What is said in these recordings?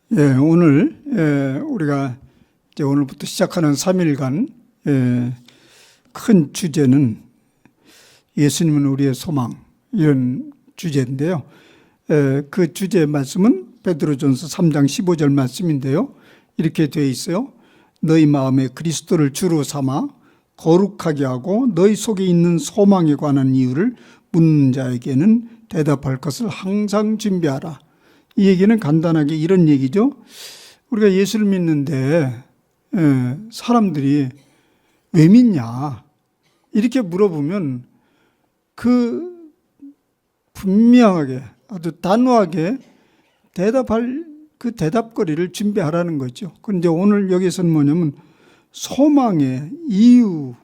오늘 우리가 이제 오늘부터 시작하는 3일간 큰 주제는 예수님은 우리의 소망, 이런 주제인데요. 그 주제의 말씀은 베드로전서 3장 15절 말씀인데요. 이렇게 되어 있어요. 너희 마음에 그리스도를 주로 삼아 거룩하게 하고 너희 속에 있는 소망에 관한 이유를 묻는 자에게는 대답할 것을 항상 준비하라. 이 얘기는 간단하게 이런 얘기죠. 우리가 예수를 믿는데 사람들이 왜 믿냐 이렇게 물어보면 그 분명하게 아주 단호하게 대답할 그 대답거리를 준비하라는 거죠. 그런데 오늘 여기서는 뭐냐면 소망의 이유를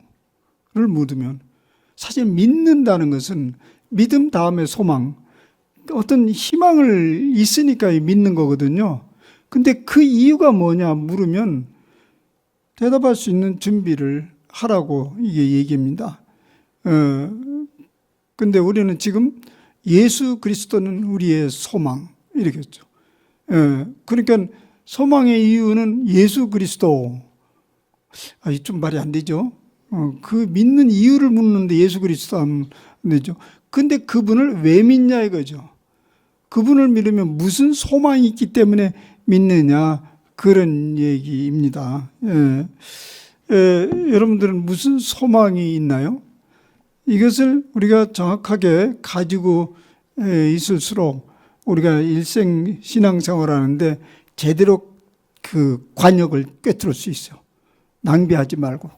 묻으면, 사실 믿는다는 것은 믿음 다음에 소망, 어떤 희망을 있으니까 믿는 거거든요. 근데 그 이유가 뭐냐 물으면 대답할 수 있는 준비를 하라고 이게 얘기입니다. 근데 우리는 지금 예수 그리스도는 우리의 소망 이렇게 했죠. 그러니까 소망의 이유는 예수 그리스도. 좀 말이 안 되죠. 그 믿는 이유를 묻는데 예수 그리스도 하면 안 되죠. 근데 그분을 왜 믿냐 이거죠. 그분을 믿으면 무슨 소망이 있기 때문에 믿느냐, 그런 얘기입니다. 여러분들은 무슨 소망이 있나요? 이것을 우리가 정확하게 가지고 있을수록 우리가 일생 신앙생활을 하는데 제대로 그 관역을 꿰뚫을 수 있어요. 낭비하지 말고.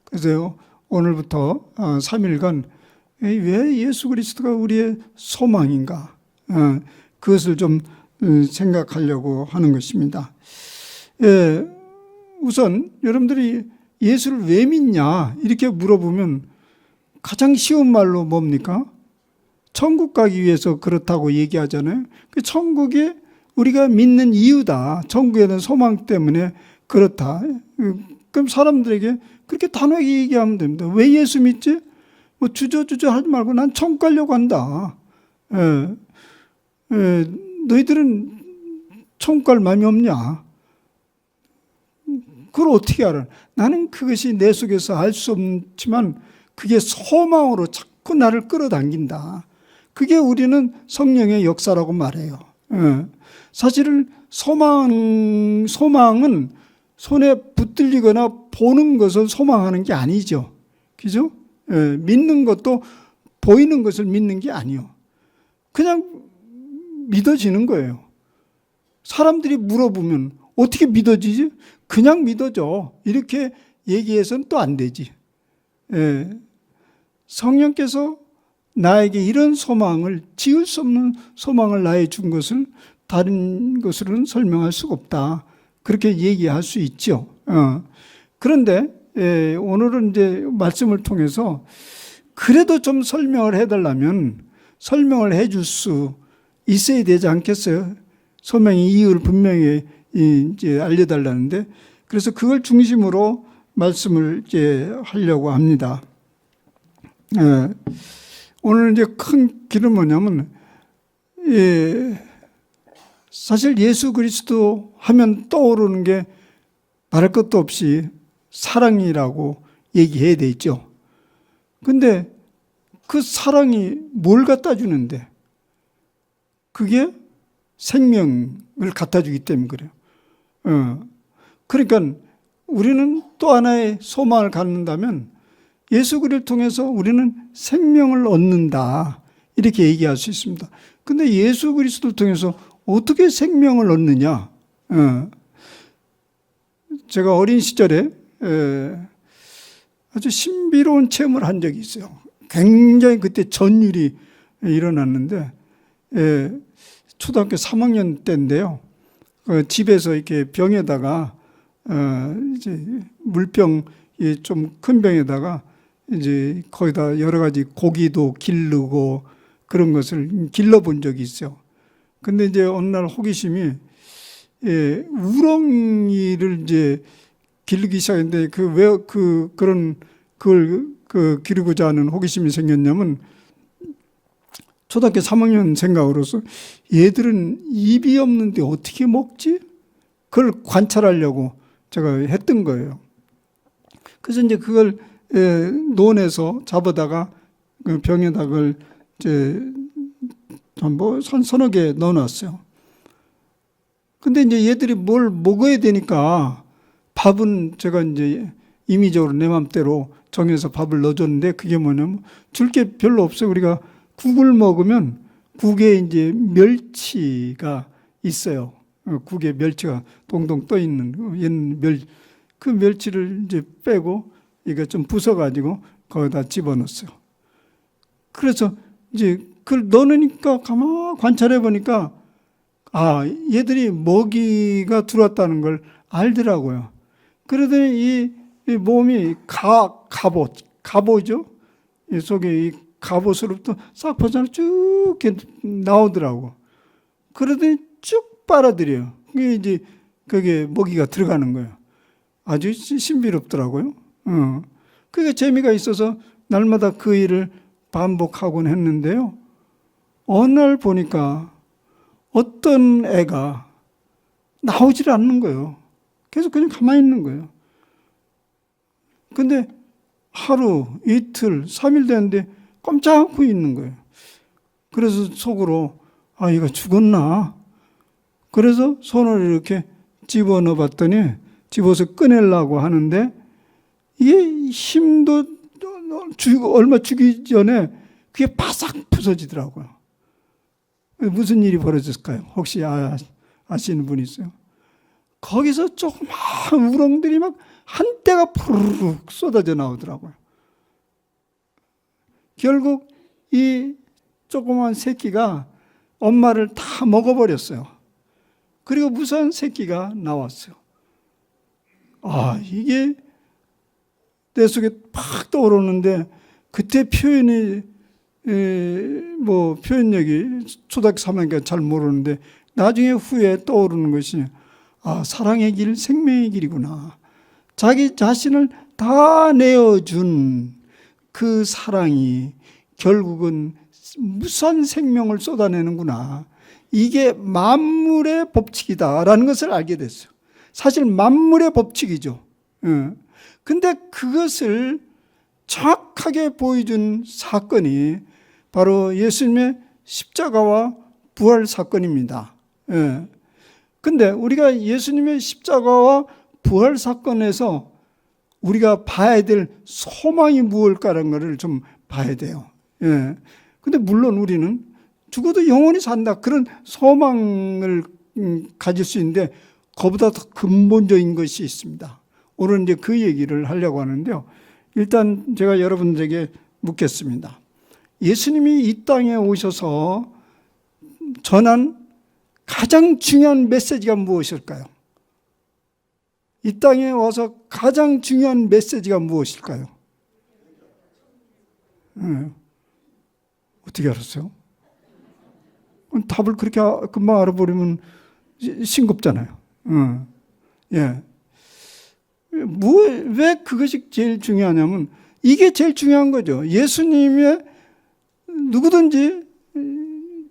그래서 오늘부터 3일간 왜 예수 그리스도가 우리의 소망인가, 그것을 좀 생각하려고 하는 것입니다. 우선 여러분들이 예수를 왜 믿냐 이렇게 물어보면 가장 쉬운 말로 뭡니까? 천국 가기 위해서 그렇다고 얘기하잖아요. 그 천국이 우리가 믿는 이유다. 천국에 대한 소망 때문에 그렇다. 그럼 사람들에게 그렇게 단호하게 얘기하면 됩니다. 왜 예수 믿지? 뭐 주저주저 하지 말고 난 천국 가려고 한다. 너희들은 천국 갈 마음이 없냐? 그걸 어떻게 알아? 나는 그것이 내 속에서 알 수 없지만 그게 소망으로 자꾸 나를 끌어당긴다. 그게 우리는 성령의 역사라고 말해요. 사실은 소망은 손에 붙들리거나 보는 것을 소망하는 게 아니죠. 그죠? 믿는 것도 보이는 것을 믿는 게 아니요. 그냥 믿어지는 거예요. 사람들이 물어보면 어떻게 믿어지지? 그냥 믿어져. 이렇게 얘기해서는 또 안 되지. 성령께서 나에게 이런 소망을, 지을 수 없는 소망을 나에 준 것을 다른 것으로는 설명할 수가 없다. 그렇게 얘기할 수 있죠. 그런데 오늘은 이제 말씀을 통해서 그래도 좀 설명을 해달라면 설명을 해줄 수 있어야 되지 않겠어요? 소명의 이유를 분명히 이제 알려달라는데, 그래서 그걸 중심으로 말씀을 이제 하려고 합니다. 오늘 이제 큰 길은 뭐냐면, 사실 예수 그리스도 하면 떠오르는 게 말할 것도 없이 사랑이라고 얘기해야 되죠. 근데 그 사랑이 뭘 갖다 주는데? 그게 생명을 갖다 주기 때문에 그래요. 그러니까 우리는 또 하나의 소망을 갖는다면 예수 그리스도를 통해서 우리는 생명을 얻는다. 이렇게 얘기할 수 있습니다. 근데 예수 그리스도를 통해서 어떻게 생명을 얻느냐? 제가 어린 시절에 아주 신비로운 체험을 한 적이 있어요. 굉장히 그때 전율이 일어났는데, 초등학교 3학년 때인데요. 집에서 이렇게 병에다가 이제 물병, 좀 큰 병에다가 이제 거기다 여러 가지 고기도 기르고 그런 것을 길러본 적이 있어요. 근데 이제 어느 날 호기심이 우렁이를 이제 기르기 시작했는데 왜 그걸 기르고자 하는 호기심이 생겼냐면, 초등학교 3학년 생각으로서 얘들은 입이 없는데 어떻게 먹지? 그걸 관찰하려고 제가 했던 거예요. 그래서 이제 그걸 논에서 잡아다가 그 병에다 그걸 이제 뭐 서너 개 넣어놨어요. 근데 이제 얘들이 뭘 먹어야 되니까 밥은 제가 이제 임의적으로 내 맘대로 정해서 밥을 넣어줬는데 그게 뭐냐면 줄 게 별로 없어요. 우리가 국을 먹으면 국에 이제 멸치가 있어요. 국에 멸치가 동동 떠 있는 그 멸치를 이제 빼고 이거 좀 부숴가지고 거기다 집어넣었어요. 그래서 이제 그걸 넣으니까 가만 관찰해 보니까 얘들이 먹이가 들어왔다는 걸 알더라고요. 그러더니 이 몸이 갑오죠. 이 속에 이 갑옷으로부터 싹 벗어나 쭉 이렇게 나오더라고. 그러더니 쭉 빨아들여요. 그게 이제 그게 먹이가 들어가는 거예요. 아주 신비롭더라고요. 그게 재미가 있어서 날마다 그 일을 반복하곤 했는데요. 어느 날 보니까 어떤 애가 나오질 않는 거예요. 계속 그냥 가만히 있는 거예요. 근데 하루, 이틀, 3일 됐는데 꼼짝 않고 있는 거예요. 그래서 속으로 얘가 죽었나? 그래서 손을 이렇게 집어넣어 봤더니 집어서 꺼내려고 하는데 이게 힘도 얼마 주기 전에 그게 바싹 부서지더라고요. 무슨 일이 벌어졌을까요? 혹시 아시는 분 있어요? 거기서 조그마한 우렁들이 막 한때가 푸르륵 쏟아져 나오더라고요. 결국 이 조그만 새끼가 엄마를 다 먹어버렸어요. 그리고 무서운 새끼가 나왔어요. 이게 내 속에 팍 떠오르는데 그때 표현력이 초등학교 3학년 잘 모르는데 나중에 후에 떠오르는 것이 사랑의 길, 생명의 길이구나. 자기 자신을 다 내어준 그 사랑이 결국은 무수한 생명을 쏟아내는구나. 이게 만물의 법칙이다라는 것을 알게 됐어요. 사실 만물의 법칙이죠. 근데 그것을 정확하게 보여준 사건이 바로 예수님의 십자가와 부활 사건입니다. 근데 우리가 예수님의 십자가와 부활 사건에서 우리가 봐야 될 소망이 무엇일까라는 것을 좀 봐야 돼요. 근데 물론 우리는 죽어도 영원히 산다. 그런 소망을 가질 수 있는데 그보다 더 근본적인 것이 있습니다. 오늘 이제 그 얘기를 하려고 하는데요. 일단 제가 여러분들에게 묻겠습니다. 예수님이 이 땅에 오셔서 전한 가장 중요한 메시지가 무엇일까요? 이 땅에 와서 가장 중요한 메시지가 무엇일까요? 어떻게 알았어요? 답을 그렇게 금방 알아버리면 싱겁잖아요. 왜 그것이 제일 중요하냐면 이게 제일 중요한 거죠. 예수님의 누구든지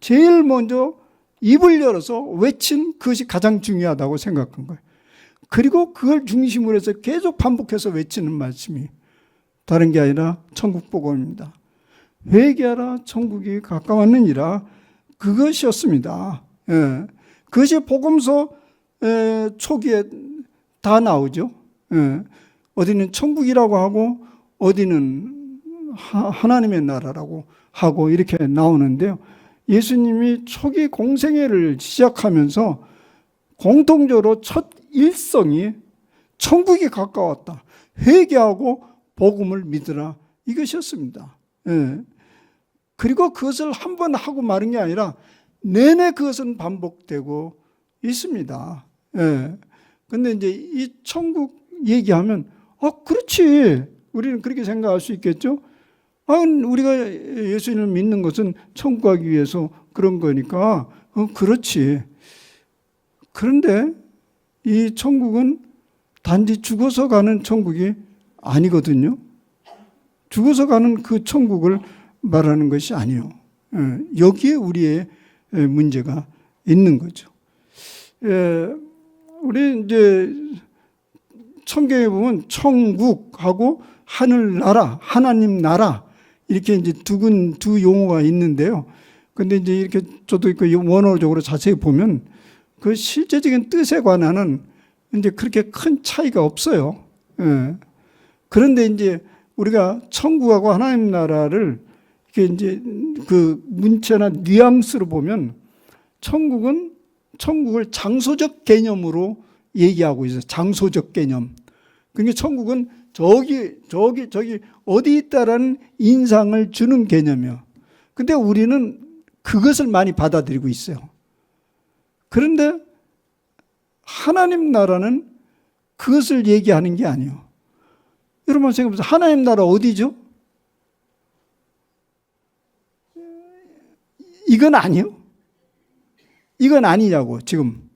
제일 먼저 입을 열어서 외친 그것이 가장 중요하다고 생각한 거예요. 그리고 그걸 중심으로 해서 계속 반복해서 외치는 말씀이 다른 게 아니라 천국 복음입니다. 회개하라 천국이 가까웠느니라 그것이었습니다. 그것이 복음서 초기에 다 나오죠. 어디는 천국이라고 하고 어디는 하나님의 나라라고 하고 이렇게 나오는데요. 예수님이 초기 공생애를 시작하면서 공통적으로 첫 일성이 천국이 가까웠다. 회개하고 복음을 믿으라. 이것이었습니다. 그리고 그것을 한 번 하고 마는 게 아니라 내내 그것은 반복되고 있습니다. 근데 이제 이 천국 얘기하면 그렇지. 우리는 그렇게 생각할 수 있겠죠. 우리가 예수님을 믿는 것은 천국 가기 위해서 그런 거니까 그렇지. 그런데 이 천국은 단지 죽어서 가는 천국이 아니거든요. 죽어서 가는 그 천국을 말하는 것이 아니에요. 여기에 우리의 문제가 있는 거죠. 우리 이제 성경에 보면 천국하고 하늘나라, 하나님 나라 이렇게 이제 두 용어가 있는데요. 근데 이제 이렇게 저도 그 원어적으로 자세히 보면 그 실제적인 뜻에 관한은 이제 그렇게 큰 차이가 없어요. 그런데 이제 우리가 천국하고 하나님 나라를 이렇게 이제 그 문체나 뉘앙스로 보면 천국을 장소적 개념으로 얘기하고 있어요. 장소적 개념. 그러니까 천국은 저기 어디 있다라는 인상을 주는 개념이에요. 근데 우리는 그것을 많이 받아들이고 있어요. 그런데 하나님 나라는 그것을 얘기하는 게 아니에요. 여러분 생각해보세요. 하나님 나라 어디죠? 이건 아니요. 이건 아니냐고 지금.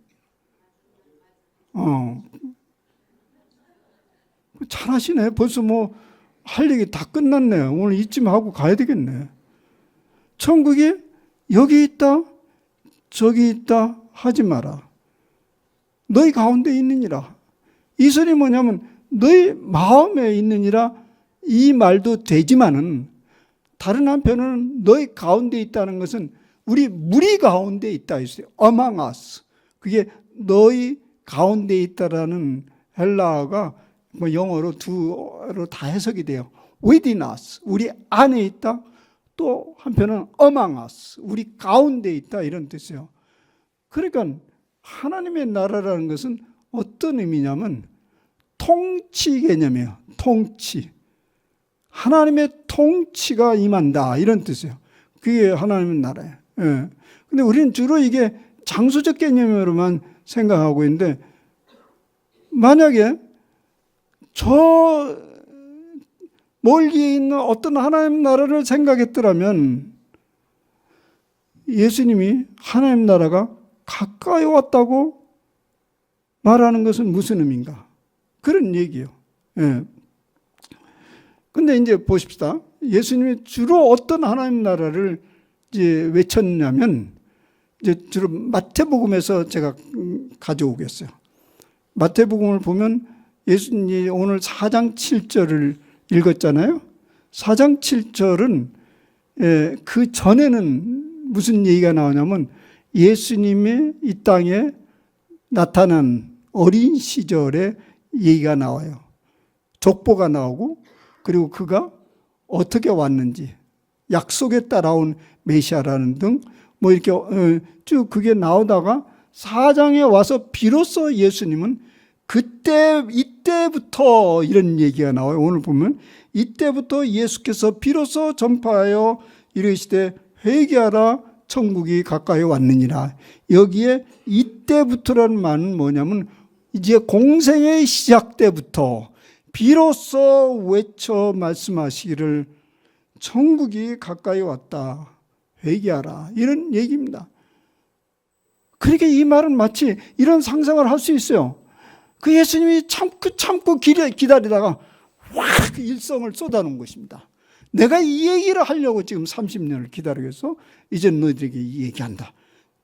잘하시네. 벌써 뭐 할 얘기 다 끝났네. 오늘 이쯤 하고 가야 되겠네. 천국이 여기 있다, 저기 있다 하지 마라. 너희 가운데 있느니라. 이 소리 뭐냐면 너희 마음에 있느니라 이 말도 되지만은 다른 한편으로는 너희 가운데 있다는 것은 무리 가운데 있다 했어요. among us. 그게 너희 가운데 있다라는 헬라어가 뭐 영어로 두로 다 해석이 돼요. within us. 우리 안에 있다. 또 한편은 among us. 우리 가운데 있다 이런 뜻이에요. 그러니까 하나님의 나라라는 것은 어떤 의미냐면 통치 개념이에요. 통치. 하나님의 통치가 임한다 이런 뜻이에요. 그게 하나님의 나라예요. 근데 우리는 주로 이게 장소적 개념으로만 생각하고 있는데 만약에 저 멀리 있는 어떤 하나님 나라를 생각했더라면 예수님이 하나님 나라가 가까이 왔다고 말하는 것은 무슨 의미인가? 그런 얘기예요. 근데 이제 보십시다. 예수님이 주로 어떤 하나님 나라를 이제 외쳤냐면 이제 주로 마태복음에서 제가 가져오겠어요. 마태복음을 보면 예수님이 오늘 4장 7절을 읽었잖아요. 4장 7절은 그 전에는 무슨 얘기가 나오냐면 예수님이 이 땅에 나타난 어린 시절의 얘기가 나와요. 족보가 나오고 그리고 그가 어떻게 왔는지 약속에 따라온 메시아라는 등 뭐 이렇게 쭉 그게 나오다가 4장에 와서 비로소 예수님은 이때부터 이런 얘기가 나와요. 오늘 보면 이때부터 예수께서 비로소 전파하여 이르시되 회개하라 천국이 가까이 왔느니라. 여기에 이때부터라는 말은 뭐냐면 이제 공생의 시작 때부터 비로소 외쳐 말씀하시기를 천국이 가까이 왔다. 회개하라. 이런 얘기입니다. 그러니까 이 말은 마치 이런 상상을 할 수 있어요. 그 예수님이 참고 기다리다가 확 일성을 쏟아놓은 것입니다. 내가 이 얘기를 하려고 지금 30년을 기다리고 있어. 이제 너희들에게 이 얘기한다.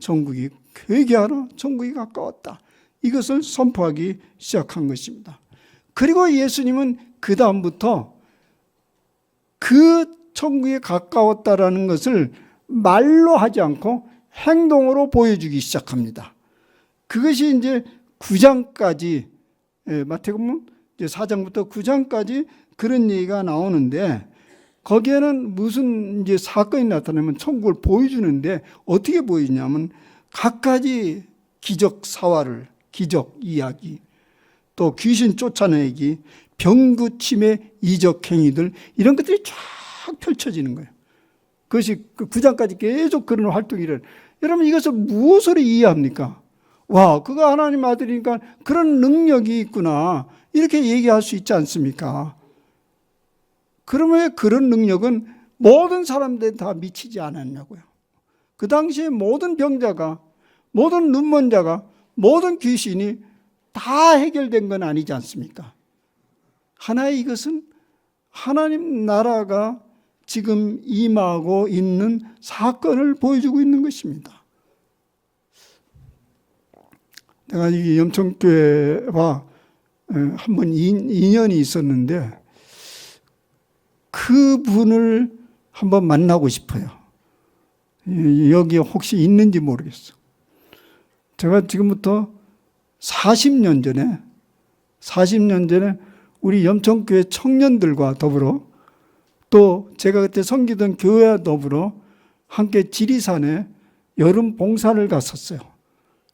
천국이 회개하라. 천국이 가까웠다. 이것을 선포하기 시작한 것입니다. 그리고 예수님은 그 다음부터 그 천국에 가까웠다라는 것을 말로 하지 않고 행동으로 보여주기 시작합니다. 그것이 이제 9장까지 마태복음 4장부터 9장까지 그런 얘기가 나오는데 거기에는 무슨 이제 사건이 나타나면 천국을 보여주는데 어떻게 보이냐면 갖가지 기적 사활을 기적 이야기 또 귀신 쫓아내기 병고침의 이적 행위들 이런 것들이 쫙 펼쳐지는 거예요. 그것이 9장까지 계속 그런 활동이를 여러분 이것을 무엇으로 이해합니까? 와 그가 하나님 아들이니까 그런 능력이 있구나 이렇게 얘기할 수 있지 않습니까? 그러면 그런 능력은 모든 사람들이 다 미치지 않았냐고요. 그 당시에 모든 병자가 모든 눈먼 자가 모든 귀신이 다 해결된 건 아니지 않습니까? 하나의 이것은 하나님 나라가 지금 임하고 있는 사건을 보여주고 있는 것입니다. 내가 이 염천교회와 한번 인연이 있었는데 그분을 한번 만나고 싶어요. 여기 혹시 있는지 모르겠어. 제가 지금부터 40년 전에 우리 염천교회 청년들과 더불어 또 제가 그때 섬기던 교회와 더불어 함께 지리산에 여름 봉사를 갔었어요.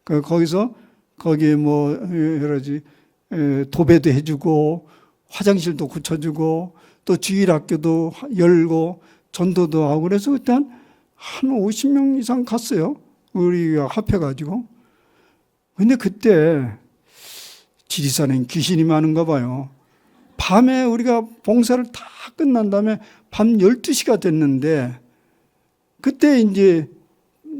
거기서 거기에 뭐 여러 가지 도배도 해주고 화장실도 고쳐주고 또 주일학교도 열고 전도도 하고 그래서 그때 한 50명 이상 갔어요. 우리가 합해가지고. 근데 그때 지리산엔 귀신이 많은가 봐요. 밤에 우리가 봉사를 다 끝난 다음에 밤 12시가 됐는데 그때 이제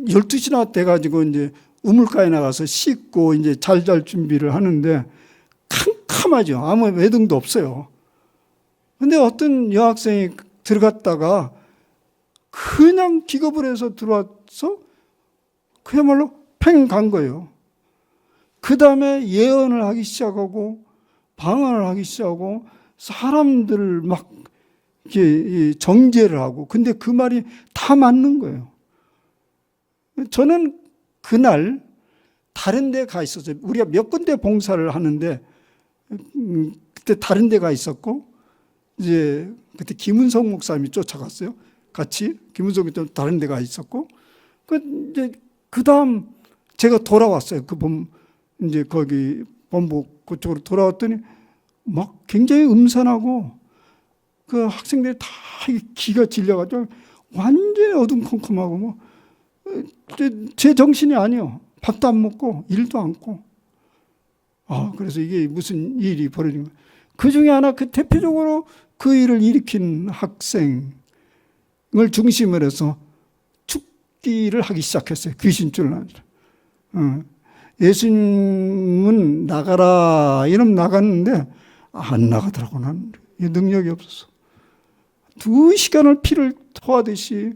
12시나 돼가지고 이제 우물가에 나가서 씻고 이제 잘 준비를 하는데 캄캄하죠. 아무 외등도 없어요. 근데 어떤 여학생이 들어갔다가 그냥 기겁을 해서 들어와서 그야말로 팽 간 거예요. 그 다음에 예언을 하기 시작하고 방언을 하기 시작하고 사람들을 막 이렇게 정죄를 하고 근데 그 말이 다 맞는 거예요. 저는 그날 다른 데 가 있었어요. 우리가 몇 군데 봉사를 하는데 그때 다른 데 가 있었고 이제 그때 김은성 목사님이 쫓아갔어요. 같이 김은성이 또 다른 데 가 있었고 이제 그다음 제가 돌아왔어요. 이제 거기 본부 그쪽으로 돌아왔더니 막 굉장히 음산하고 그 학생들이 다 기가 질려가지고 완전히 어둠컴컴하고 뭐 제 정신이 아니요. 밥도 안 먹고 일도 않고. 그래서 이게 무슨 일이 벌어진 거예요. 그 중에 하나 그 대표적으로 그 일을 일으킨 학생을 중심으로 해서 죽기를 하기 시작했어요. 귀신줄을 아니라. 예수님은 나가라 이러면 나갔는데 안 나가더라고. 나는 능력이 없어서 2시간을 피를 토하듯이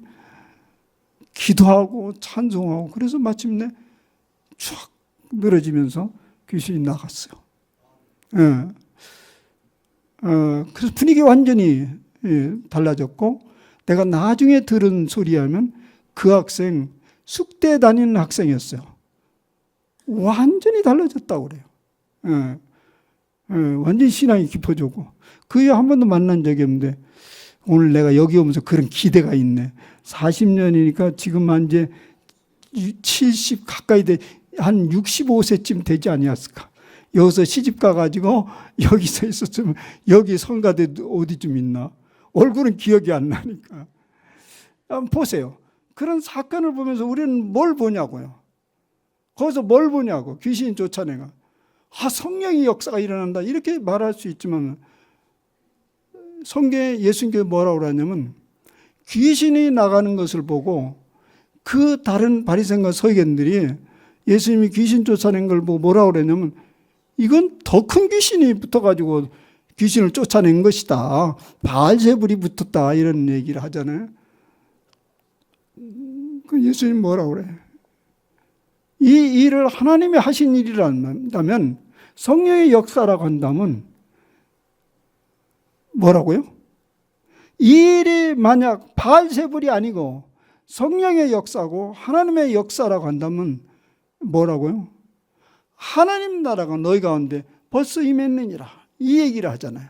기도하고 찬송하고 그래서 마침내 쫙 늘어지면서 귀신이 나갔어요. 그래서 분위기 완전히 달라졌고 내가 나중에 들은 소리하면 그 학생 숙대 다니는 학생이었어요. 완전히 달라졌다고 그래요. 완전히 신앙이 깊어지고 그 이후 한 번도 만난 적이 없는데 오늘 내가 여기 오면서 그런 기대가 있네. 40년이니까 지금 한 이제 70 가까이 한 65세쯤 되지 아니었을까. 여기서 시집 가가지고 여기서 있었으면 여기 성가대 어디쯤 있나. 얼굴은 기억이 안 나니까. 한번 보세요. 그런 사건을 보면서 우리는 뭘 보냐고요. 거기서 뭘 보냐고. 귀신 쫓아내가. 성령의 역사가 일어난다. 이렇게 말할 수 있지만 성경에 예수님께서 뭐라고 그러냐면 귀신이 나가는 것을 보고 그 다른 바리새인과 서기관들이 예수님이 귀신 쫓아낸 걸 보고 뭐라고 그러냐면 이건 더 큰 귀신이 붙어가지고 귀신을 쫓아낸 것이다. 바알세불이 붙었다. 이런 얘기를 하잖아요. 그 예수님 뭐라고 그래? 이 일을 하나님이 하신 일이란다면 성령의 역사라고 한다면 뭐라고요? 이 일이 만약 바알세불이 아니고 성령의 역사고 하나님의 역사라고 한다면 뭐라고요? 하나님 나라가 너희 가운데 벌써 임했느니라. 이 얘기를 하잖아요.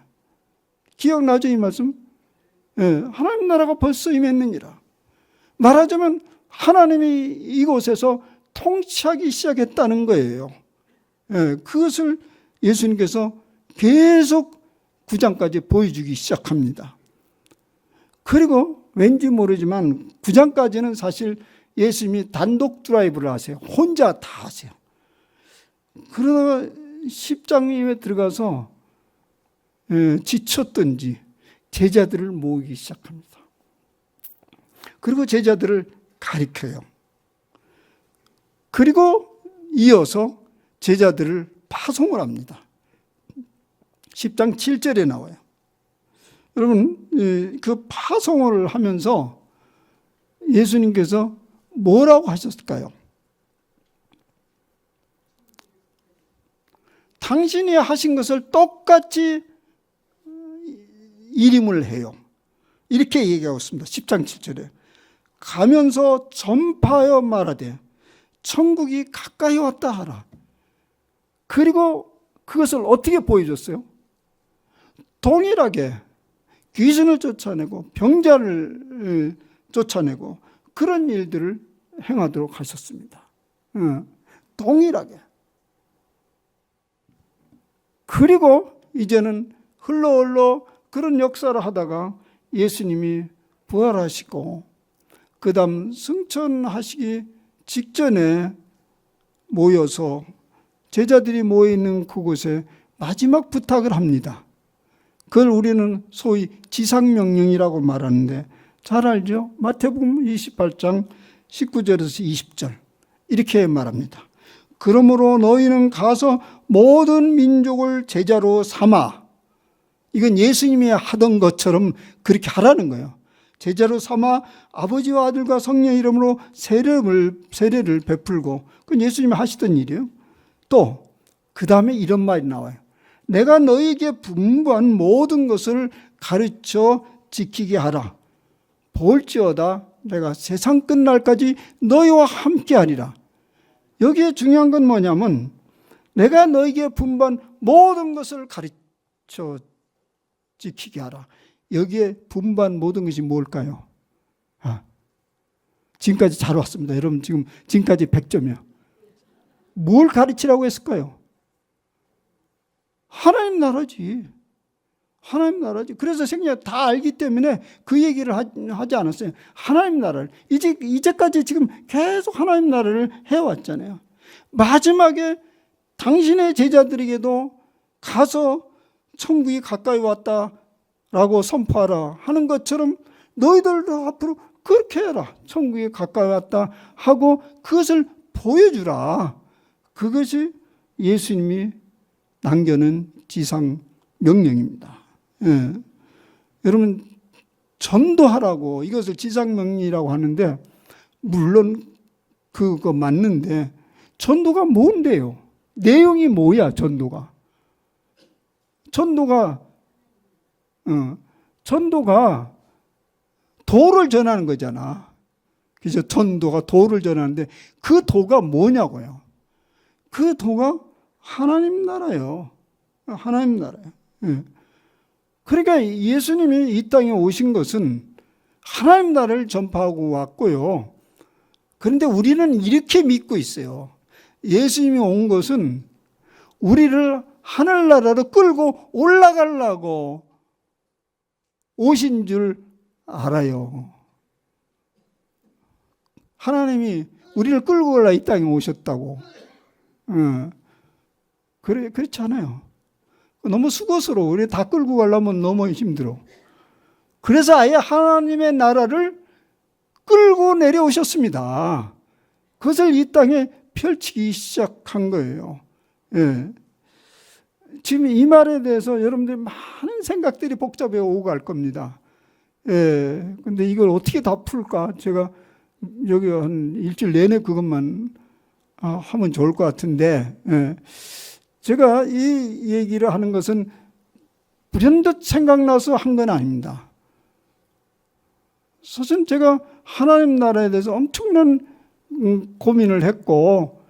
기억나죠? 이 말씀? 하나님 나라가 벌써 임했느니라. 말하자면 하나님이 이곳에서 통치하기 시작했다는 거예요. 그것을 예수님께서 계속 9장까지 보여주기 시작합니다. 그리고 왠지 모르지만 9장까지는 사실 예수님이 단독 드라이브를 하세요. 혼자 다 하세요. 그러다가 10장에 들어가서 지쳤던지 제자들을 모으기 시작합니다. 그리고 제자들을 가리켜요. 그리고 이어서 제자들을 파송을 합니다. 10장 7절에 나와요. 여러분, 그 파송을 하면서 예수님께서 뭐라고 하셨을까요? 당신이 하신 것을 똑같이 일임을 해요. 이렇게 얘기하고 있습니다. 10장 7절에. 가면서 전파하여 말하되 천국이 가까이 왔다 하라. 그리고 그것을 어떻게 보여줬어요? 동일하게 귀신을 쫓아내고 병자를 쫓아내고 그런 일들을 행하도록 하셨습니다. 동일하게. 그리고 이제는 흘러 그런 역사를 하다가 예수님이 부활하시고 그 다음 승천하시기 직전에 모여서 제자들이 모여있는 그곳에 마지막 부탁을 합니다. 그걸 우리는 소위 지상명령이라고 말하는데 잘 알죠? 마태복음 28장 19절에서 20절 이렇게 말합니다. 그러므로 너희는 가서 모든 민족을 제자로 삼아. 이건 예수님이 하던 것처럼 그렇게 하라는 거예요. 제자로 삼아 아버지와 아들과 성령의 이름으로 세례를 베풀고 그건 예수님이 하시던 일이에요. 또 그 다음에 이런 말이 나와요. 내가 너희에게 분부한 모든 것을 가르쳐 지키게 하라. 볼지어다 내가 세상 끝날까지 너희와 함께하리라. 여기에 중요한 건 뭐냐면 내가 너희에게 분부한 모든 것을 가르쳐 지키게 하라. 여기에 분부한 모든 것이 뭘까요? 지금까지 잘 왔습니다. 여러분 지금까지 100점이요. 뭘 가르치라고 했을까요? 하나님 나라지. 하나님 나라지. 그래서 생략 다 알기 때문에 그 얘기를 하지 않았어요. 하나님 나라를. 이제까지 지금 계속 하나님 나라를 해왔잖아요. 마지막에 당신의 제자들에게도 가서 천국이 가까이 왔다라고 선포하라 하는 것처럼 너희들도 앞으로 그렇게 해라. 천국이 가까이 왔다 하고 그것을 보여주라. 그것이 예수님이 남겨놓은 지상 명령입니다. 예. 여러분 전도하라고 이것을 지상명령이라고 하는데 물론 그거 맞는데 전도가 뭔데요? 내용이 뭐야 전도가? 전도가 도를 전하는 거잖아. 그죠? 전도가 도를 전하는데 그 도가 뭐냐고요? 그 도가 하나님 나라예요. 하나님 나라예요. 예. 그러니까 예수님이 이 땅에 오신 것은 하나님 나라를 전파하고 왔고요. 그런데 우리는 이렇게 믿고 있어요. 예수님이 온 것은 우리를 하늘나라로 끌고 올라가려고 오신 줄 알아요. 하나님이 우리를 끌고 올라 이 땅에 오셨다고. 그렇지 않아요. 너무 수고스러워. 우리 다 끌고 가려면 너무 힘들어. 그래서 아예 하나님의 나라를 끌고 내려오셨습니다. 그것을 이 땅에 펼치기 시작한 거예요. 예. 지금 이 말에 대해서 여러분들이 많은 생각들이 복잡해 오고 갈 겁니다. 예. 근데 이걸 어떻게 다 풀까? 제가 여기 한 일주일 내내 그것만 하면 좋을 것 같은데, 예. 제가 이 얘기를 하는 것은 불현듯 생각나서 한 건 아닙니다. 사실 제가 하나님 나라에 대해서 엄청난 고민을 했고,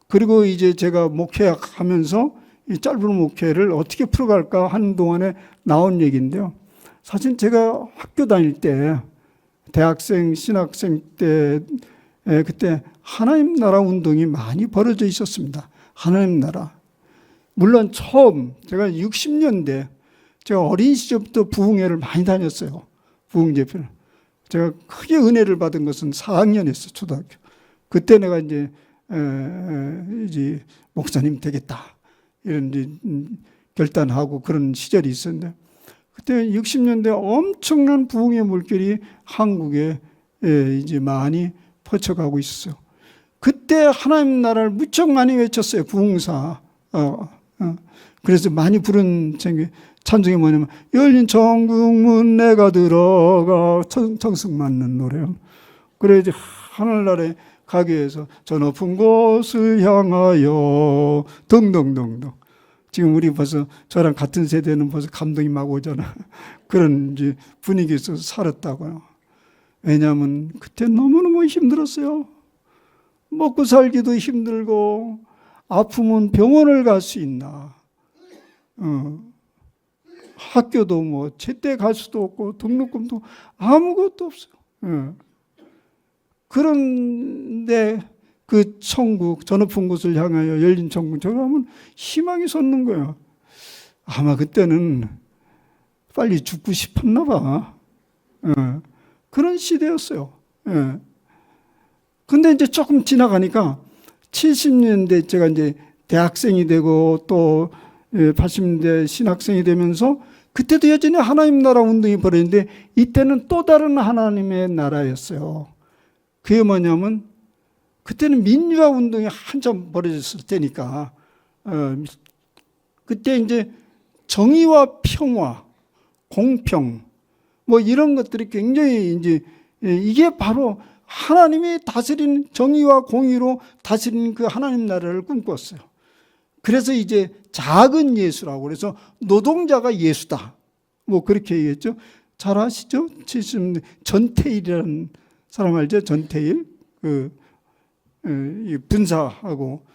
그리고 이제 제가 목회하면서 이 짧은 목회를 어떻게 풀어갈까 하는 동안에 나온 얘기인데요. 사실 제가 학교 다닐 때, 대학생, 신학생 때, 그때 하나님 나라 운동이 많이 벌어져 있었습니다. 하나님 나라. 물론 처음 제가 60년대 제가 어린 시절부터 부흥회를 많이 다녔어요. 부흥제표를. 제가 크게 은혜를 받은 것은 4학년이었어요. 초등학교. 그때 내가 이제 목사님 되겠다 이런 결단하고 그런 시절이 있었는데 그때 60년대 엄청난 부흥의 물결이 한국에 이제 많이 퍼쳐가고 있었어요. 그때 하나님 나라를 무척 많이 외쳤어요. 부흥사. 그래서 많이 부른 찬송이 뭐냐면 열린 천국문 내가 들어가 청승 맞는 노래요. 그래야지 하늘나라에 가기 위해서 저 높은 곳을 향하여 등등등등. 지금 우리 벌써 저랑 같은 세대는 벌써 감동이 막 오잖아. 그런 이제 분위기 있어서 살았다고요. 왜냐하면 그때 너무너무 힘들었어요. 먹고 살기도 힘들고 아프면 병원을 갈 수 있나. 학교도 뭐 제때 갈 수도 없고 등록금도 아무것도 없어요. 그런데 그 천국, 저 높은 곳을 향하여 열린 천국, 저거 하면 희망이 솟는 거예요. 아마 그때는 빨리 죽고 싶었나 봐. 그런 시대였어요. 근데 이제 조금 지나가니까 70년대 제가 이제 대학생이 되고 또 80년대 신학생이 되면서 그때도 여전히 하나님 나라 운동이 벌어졌는데 이때는 또 다른 하나님의 나라였어요. 그게 뭐냐면 그때는 민주화 운동이 한참 벌어졌을 때니까 그때 이제 정의와 평화, 공평 뭐 이런 것들이 굉장히 이제 이게 바로 하나님이 다스리는 정의와 공의로 다스리는 그 하나님 나라를 꿈꿨어요. 그래서 이제 작은 예수라고 그래서 노동자가 예수다. 뭐 그렇게 얘기했죠. 잘 아시죠? 70년대 전태일이라는 사람 알죠? 전태일 분사하고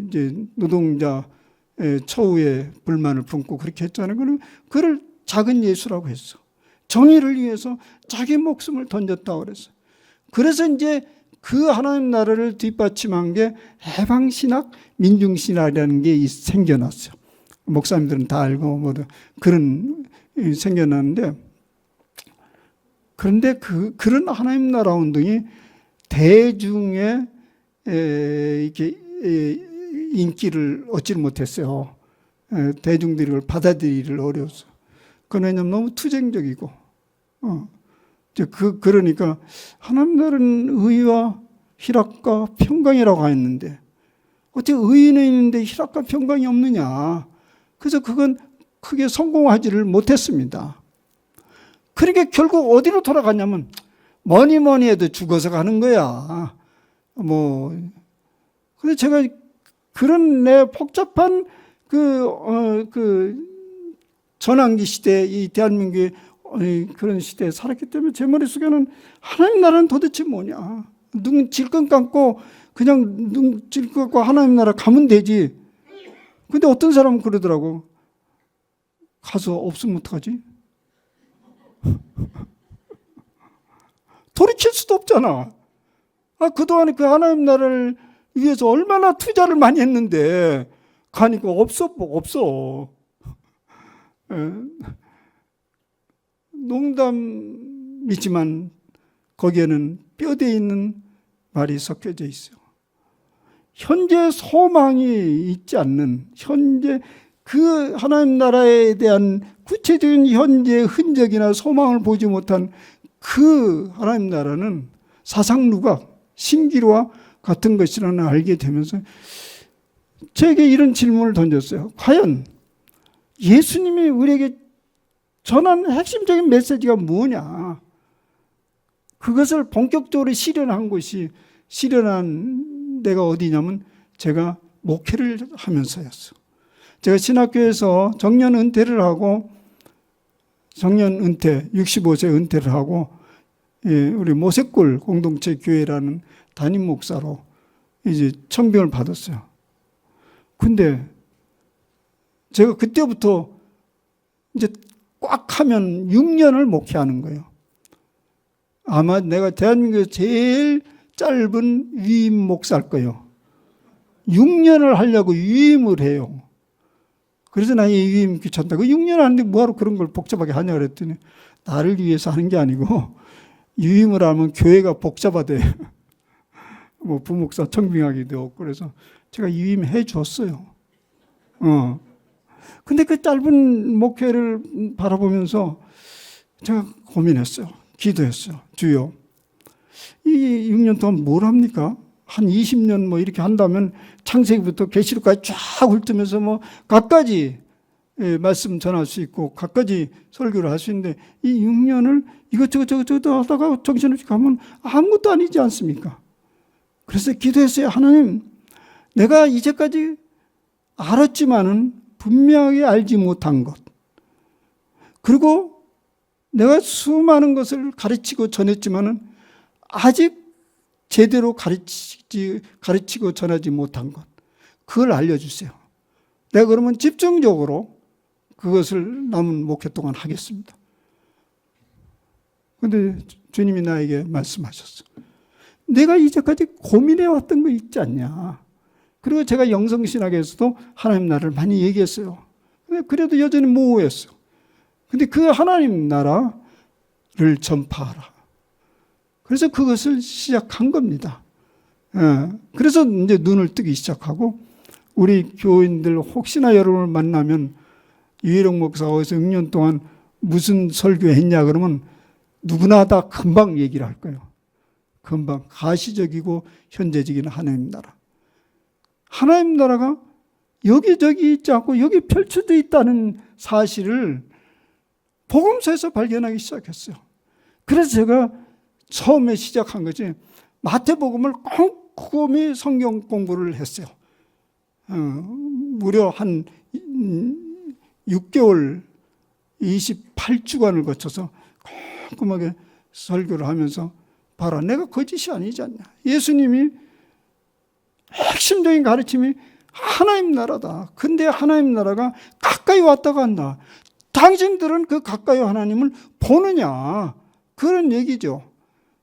이제 노동자 처우에 불만을 품고 그렇게 했잖아요. 그를 작은 예수라고 했어. 정의를 위해서 자기 목숨을 던졌다고 그랬어요. 그래서 이제 그 하나님 나라를 뒷받침한 게 해방신학, 민중신학이라는 게 생겨났어요. 목사님들은 다 알고 뭐 그런 생겨났는데 그런데 그런 하나님 나라 운동이 대중의 이렇게 인기를 얻지 못했어요. 대중들이 그걸 받아들이기를 어려웠어요. 그건 왜냐하면 너무 투쟁적이고 그러니까 하나님 나라는 의와 희락과 평강이라고 했는데 어떻게 의는 있는데 희락과 평강이 없느냐. 그래서 그건 크게 성공하지를 못했습니다. 그러니까 결국 어디로 돌아가냐면 뭐니 해도 죽어서 가는 거야. 근데 제가 그런 복잡한 전환기 시대, 이 대한민국의 그런 시대에 살았기 때문에 제 머릿속에는 하나님 나라는 도대체 뭐냐. 눈 질끈 감고 그냥 눈 질끈 감고 하나님 나라 가면 되지. 근데 어떤 사람은 그러더라고. 가서 없으면 어떡하지? 돌이킬 수도 없잖아. 그동안에 그 하나님 나라를 위해서 얼마나 투자를 많이 했는데 가니까 없어. 농담이지만 거기에는 뼈대 있는 말이 섞여져 있어요. 현재 소망이 있지 않는 현재 그 하나님 나라에 대한 구체적인 현재의 흔적이나 소망을 보지 못한 그 하나님 나라는 사상누각, 신기루와 같은 것이라는 알게 되면서 제게 이런 질문을 던졌어요. 과연 예수님이 우리에게 전한 핵심적인 메시지가 뭐냐? 그것을 본격적으로 실현한 데가 어디냐면 제가 목회를 하면서였어. 제가 신학교에서 정년 은퇴를 하고 정년 은퇴, 65세 은퇴를 하고 우리 모색골 공동체 교회라는 담임 목사로 이제 청빙을 받았어요. 근데 제가 그때부터 이제 꽉 하면 6년을 목회하는 거예요. 아마 내가 대한민국에서 제일 짧은 위임 목사일 거예요. 6년을 하려고 위임을 해요. 그래서 나 이 위임 귀찮다. 그 6년 하는데 뭐하러 그런 걸 복잡하게 하냐 그랬더니 나를 위해서 하는 게 아니고 위임을 하면 교회가 복잡하대. 뭐 부목사 청빙하기도 없고 그래서 제가 위임해 줬어요. 근데 그 짧은 목회를 바라보면서 제가 고민했어요. 기도했어요. 주여, 이 6년 동안 뭘 합니까? 한 20년 뭐 이렇게 한다면 창세기부터 계시록까지 쫙 훑으면서 뭐 갖가지 말씀 전할 수 있고 갖가지 설교를 할 수 있는데 이 6년을 이것저것 하다가 정신없이 가면 아무것도 아니지 않습니까? 그래서 기도했어요. 하나님, 내가 이제까지 알았지만은 분명하게 알지 못한 것, 그리고 내가 수많은 것을 가르치고 전했지만은 아직 제대로 가르치고 전하지 못한 것, 그걸 알려주세요. 내가 그러면 집중적으로 그것을 남은 목회 동안 하겠습니다. 그런데 주님이 나에게 말씀하셨어. 내가 이제까지 고민해왔던 거 있지 않냐. 그리고 제가 영성신학에서도 하나님 나라를 많이 얘기했어요. 그래도 여전히 모호했어. 근데 그 하나님 나라를 전파하라. 그래서 그것을 시작한 겁니다. 그래서 이제 눈을 뜨기 시작하고, 우리 교인들 혹시나 여러분을 만나면 유일홍 목사가 어디서 6년 동안 무슨 설교했냐 그러면 누구나 다 금방 얘기를 할 거예요. 금방 가시적이고 현재적인 하나님 나라. 하나님 나라가 여기저기 있지 않고 여기 펼쳐져 있다는 사실을 복음서에서 발견하기 시작했어요. 그래서 제가 처음에 시작한 것이 마태복음을 꼼꼼히 성경 공부를 했어요. 무려 한 6개월 28주간을 거쳐서 꼼꼼하게 설교를 하면서 봐라, 내가 거짓이 아니지 않냐. 예수님이 핵심적인 가르침이 하나님 나라다. 근데 하나님 나라가 가까이 왔다 간다. 당신들은 그 가까이 하나님을 보느냐, 그런 얘기죠.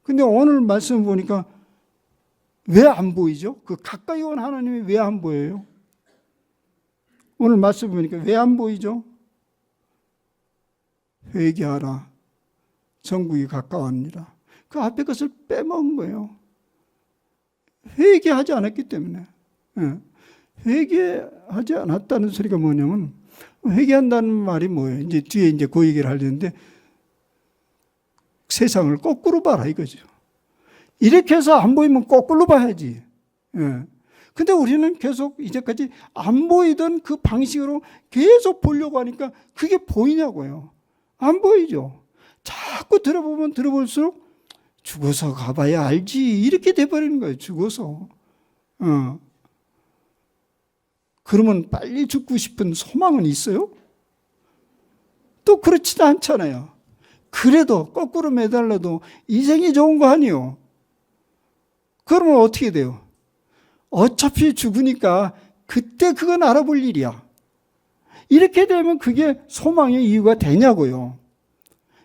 근데 오늘 말씀 보니까 왜 안 보이죠? 그 가까이 온 하나님이 왜 안 보여요? 오늘 말씀 보니까 왜 안 보이죠? 회개하라, 정국이 가까웠느니라. 그 앞에 것을 빼먹은 거예요. 회개하지 않았기 때문에. 회개하지 않았다는 소리가 뭐냐면, 회개한다는 말이 뭐예요? 이제 뒤에 이제 그 얘기를 하려는데, 세상을 거꾸로 봐라 이거죠. 이렇게 해서 안 보이면 거꾸로 봐야지. 근데 우리는 계속 이제까지 안 보이던 그 방식으로 계속 보려고 하니까 그게 보이냐고요. 안 보이죠. 자꾸 들어보면 들어볼수록 죽어서 가봐야 알지, 이렇게 돼버리는 거예요. 죽어서. 그러면 빨리 죽고 싶은 소망은 있어요? 또 그렇지도 않잖아요. 그래도 거꾸로 매달려도 인생이 좋은 거 아니에요. 그러면 어떻게 돼요? 어차피 죽으니까 그때 그건 알아볼 일이야. 이렇게 되면 그게 소망의 이유가 되냐고요.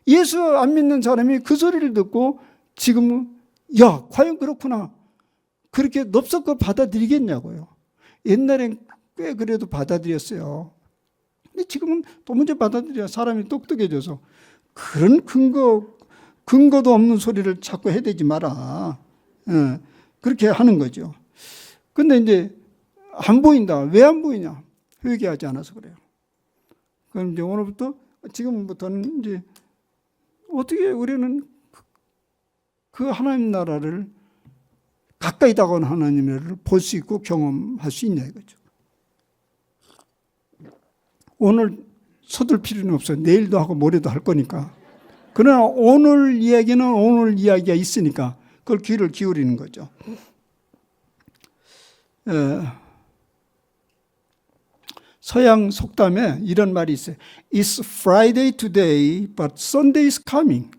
예수 안 믿는 사람이 그 소리를 듣고 지금은 야, 과연 그렇구나, 그렇게 넙석껏 받아들이겠냐고요. 옛날엔 꽤 그래도 받아들였어요. 근데 지금은 도무지 받아들여. 사람이 똑똑해져서. 그런 근거도 없는 소리를 자꾸 해대지 마라. 그렇게 하는 거죠. 근데 이제 안 보인다. 왜 안 보이냐? 회개하지 않아서 그래요. 그럼 이제 오늘부터, 지금부터는 이제 어떻게 우리는 그 하나님 나라를, 가까이 다가온 하나님의 나라를 볼 수 있고 경험할 수 있냐 이거죠. 오늘 서둘 필요는 없어요. 내일도 하고 모레도 할 거니까. 그러나 오늘 이야기는 오늘 이야기가 있으니까 그걸 귀를 기울이는 거죠. 서양 속담에 이런 말이 있어요. It's Friday today, but Sunday is coming.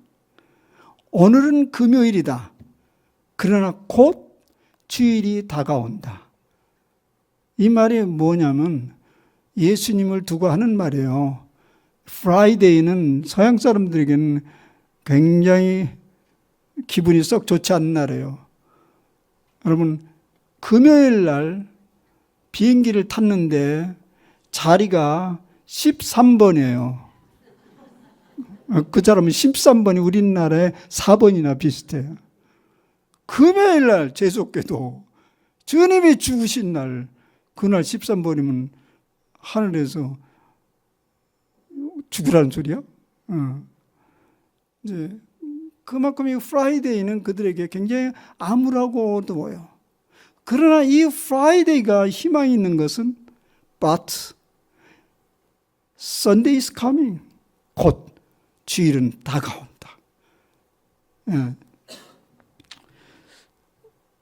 오늘은 금요일이다. 그러나 곧 주일이 다가온다. 이 말이 뭐냐면 예수님을 두고 하는 말이에요. 프라이데이는 서양 사람들에게는 굉장히 기분이 썩 좋지 않은 날이에요. 여러분, 금요일 날 비행기를 탔는데 자리가 13번이에요. 그 사람은 13번이 우리나라에 4번이나 비슷해요. 금요일 날 재수없게도 주님이 죽으신 날, 그날 13번이면 하늘에서 죽으라는 소리야? 이제 그만큼 이 프라이데이는 그들에게 굉장히 암울하고 어두워요. 그러나 이 Friday가 희망이 있는 것은 But Sunday is coming. 곧 주일은 다가온다. 예.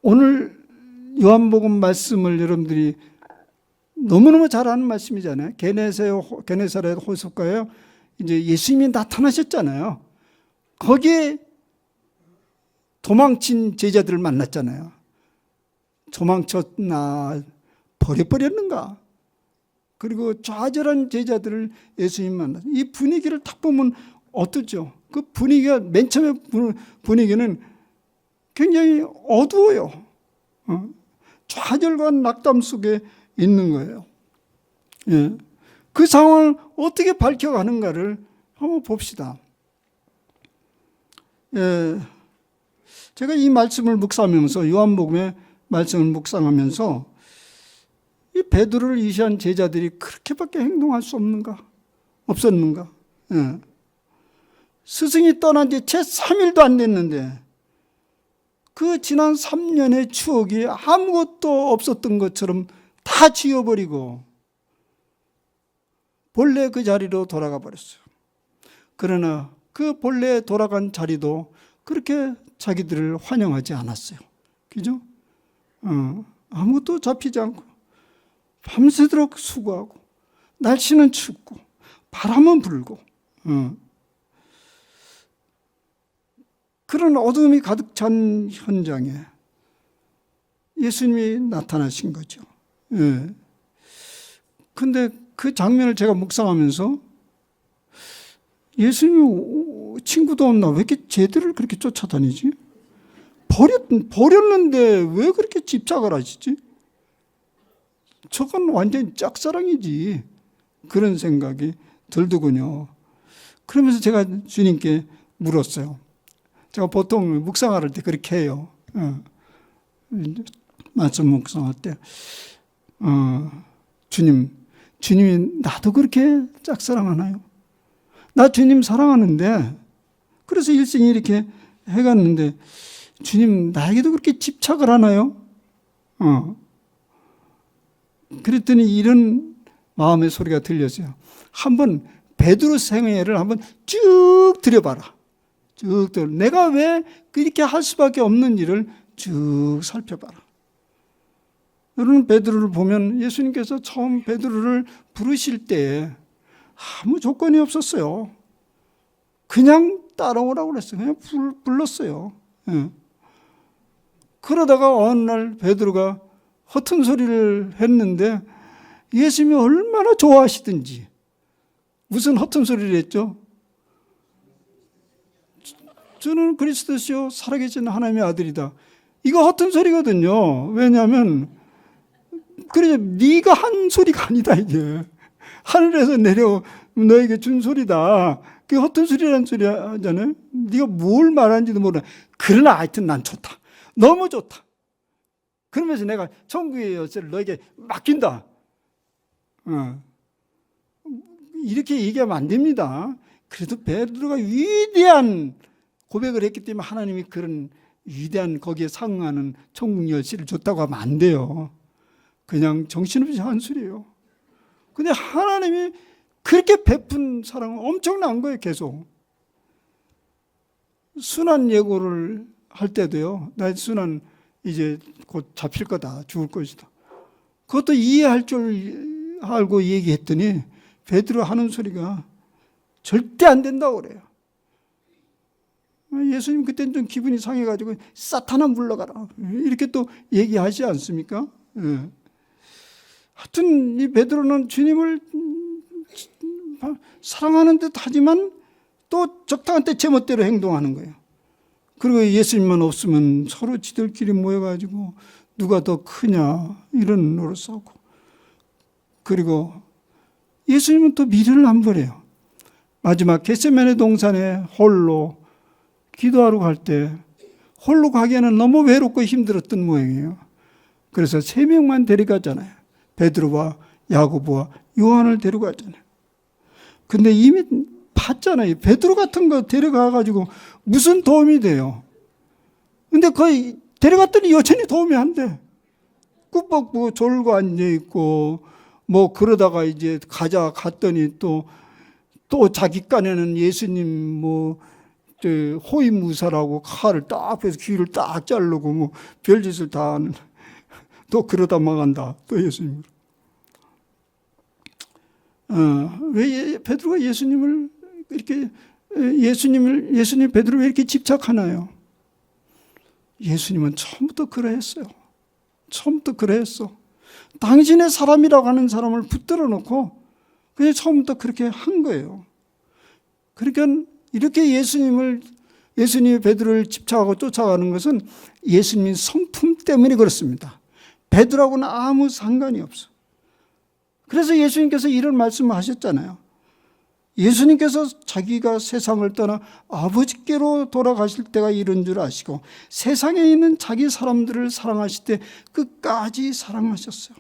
오늘 요한복음 말씀을 여러분들이 너무너무 잘 아는 말씀이잖아요. 게네사렛 호숫가에 이제 예수님이 나타나셨잖아요. 거기에 도망친 제자들을 만났잖아요. 도망쳤나 버려버렸는가? 그리고 좌절한 제자들을 예수님 만났어요. 이 분위기를 딱 보면 어떠죠? 그 분위기가 맨 처음에 분위기는 굉장히 어두워요. 좌절과 낙담 속에 있는 거예요. 예. 그 상황을 어떻게 밝혀가는가를 한번 봅시다. 예. 제가 이 말씀을 묵상하면서 요한복음의 말씀을 묵상하면서 이 베드로를 의시한 제자들이 그렇게밖에 행동할 수 없었는가? 예. 스승이 떠난 지 채 3일도 안 됐는데 그 지난 3년의 추억이 아무것도 없었던 것처럼 다 지워버리고 본래 그 자리로 돌아가 버렸어요. 그러나 그 본래 돌아간 자리도 그렇게 자기들을 환영하지 않았어요. 그죠? 아무것도 잡히지 않고 밤새도록 수고하고 날씨는 춥고 바람은 불고 그런 어둠이 가득 찬 현장에 예수님이 나타나신 거죠. 예. 근데 그 장면을 제가 묵상하면서 예수님이 친구도 없나 왜 이렇게 쟤들을 그렇게 쫓아다니지? 버렸는데 왜 그렇게 집착을 하시지? 저건 완전 짝사랑이지. 그런 생각이 들더군요. 그러면서 제가 주님께 물었어요. 제가 보통 묵상할 때 그렇게 해요. 말씀 묵상할 때. 주님이 나도 그렇게 짝사랑하나요? 나 주님 사랑하는데, 그래서 일생이 이렇게 해갔는데, 주님 나에게도 그렇게 집착을 하나요? 그랬더니 이런 마음의 소리가 들렸어요. 한번 베드로 생애를 한번 쭉 들여봐라. 쭉 들어. 내가 왜 이렇게 할 수밖에 없는 일을 쭉 살펴봐라. 여러분 베드로를 보면 예수님께서 처음 베드로를 부르실 때 아무 조건이 없었어요. 그냥 따라오라고 그랬어요. 그냥 불렀어요. 예. 그러다가 어느 날 베드로가 허튼 소리를 했는데 예수님이 얼마나 좋아하시든지. 무슨 허튼 소리를 했죠? 저는 그리스도시요 살아계신 하나님의 아들이다. 이거 허튼 소리거든요. 왜냐하면 그래 네가 한 소리가 아니다 이게. 하늘에서 내려 너에게 준 소리다. 그게 허튼 소리라는 소리 하잖아요. 네가 뭘 말하는지도 몰라. 그러나 하여튼 난 좋다. 너무 좋다. 그러면서 내가 천국의 열쇠를 너에게 맡긴다. 이렇게 얘기하면 안 됩니다. 그래도 베드로가 위대한 고백을 했기 때문에 하나님이 그런 위대한 거기에 상응하는 천국 열쇠를 줬다고 하면 안 돼요. 그냥 정신없이 한 소리예요. 근데 하나님이 그렇게 베푼 사랑은 엄청난 거예요. 계속. 순환 예고를 할 때도요. 나 순환 이제 곧 잡힐 거다. 죽을 것이다. 그것도 이해할 줄 알고 얘기했더니 베드로 하는 소리가 절대 안 된다고 그래요. 예수님 그때는 좀 기분이 상해가지고 사탄아 물러가라. 이렇게 또 얘기하지 않습니까? 예. 하여튼 이 베드로는 주님을 사랑하는 듯 하지만 또 적당한 때 제멋대로 행동하는 거예요. 그리고 예수님만 없으면 서로 지들끼리 모여가지고 누가 더 크냐 이런 노릇 싸우고. 그리고 예수님은 또 미련을 안 버려요. 마지막 겟세마네 동산에 홀로 기도하러 갈 때 홀로 가기에는 너무 외롭고 힘들었던 모양이에요. 그래서 3명만 데려가잖아요. 베드로와 야고보와 요한을 데려가잖아요. 근데 이미 봤잖아요. 베드로 같은 거 데려가가지고 무슨 도움이 돼요. 근데 거의 데려갔더니 여전히 도움이 안 돼. 꾸벅꾸벅 졸고 앉아있고, 뭐 그러다가 이제 갔더니 또 자기 깐에는 예수님 뭐, 호위무사라고 칼을 딱 빼서 귀를 딱 자르고 뭐 별짓을 다 하는, 또 그러다 망한다. 또 예수님. 왜 베드로가 예수님 베드로 왜 이렇게 집착하나요? 예수님은 처음부터 그러했어요. 처음부터 그러했어. 당신의 사람이라고 하는 사람을 붙들어 놓고 그냥 처음부터 그렇게 한 거예요. 그러니까 이렇게 예수님이 베드로를 집착하고 쫓아가는 것은 예수님의 성품 때문에 그렇습니다. 베드로하고는 아무 상관이 없어. 그래서 예수님께서 이런 말씀을 하셨잖아요. 예수님께서 자기가 세상을 떠나 아버지께로 돌아가실 때가 이런 줄 아시고 세상에 있는 자기 사람들을 사랑하실 때 끝까지 사랑하셨어요.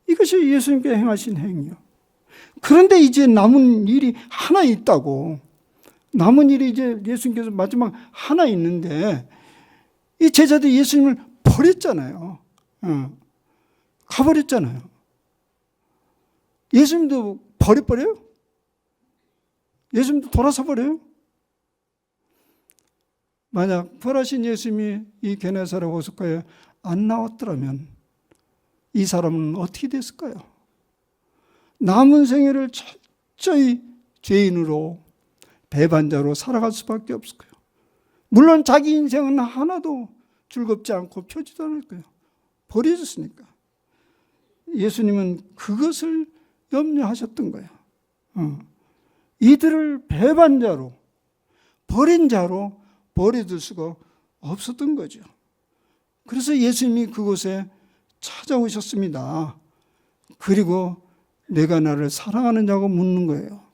이것이 예수님께 행하신 행위요. 그런데 이제 남은 일이 하나 있다고. 남은 일이 이제 예수님께서 마지막 하나 있는데 이 제자들이 예수님을 버렸잖아요. 가버렸잖아요. 예수님도 버려버려요? 예수님도 돌아서 버려요? 만약 부활하신 예수님이 이 게네사렛 호숫가에 안 나왔더라면 이 사람은 어떻게 됐을까요? 남은 생애를 철저히 죄인으로 배반자로 살아갈 수밖에 없을 거예요. 물론 자기 인생은 하나도 즐겁지 않고 펴지도 않을 거예요. 버려졌으니까. 예수님은 그것을 염려하셨던 거예요. 이들을 배반자로, 버린 자로 버려둘 수가 없었던 거죠. 그래서 예수님이 그곳에 찾아오셨습니다. 그리고 내가 나를 사랑하느냐고 묻는 거예요.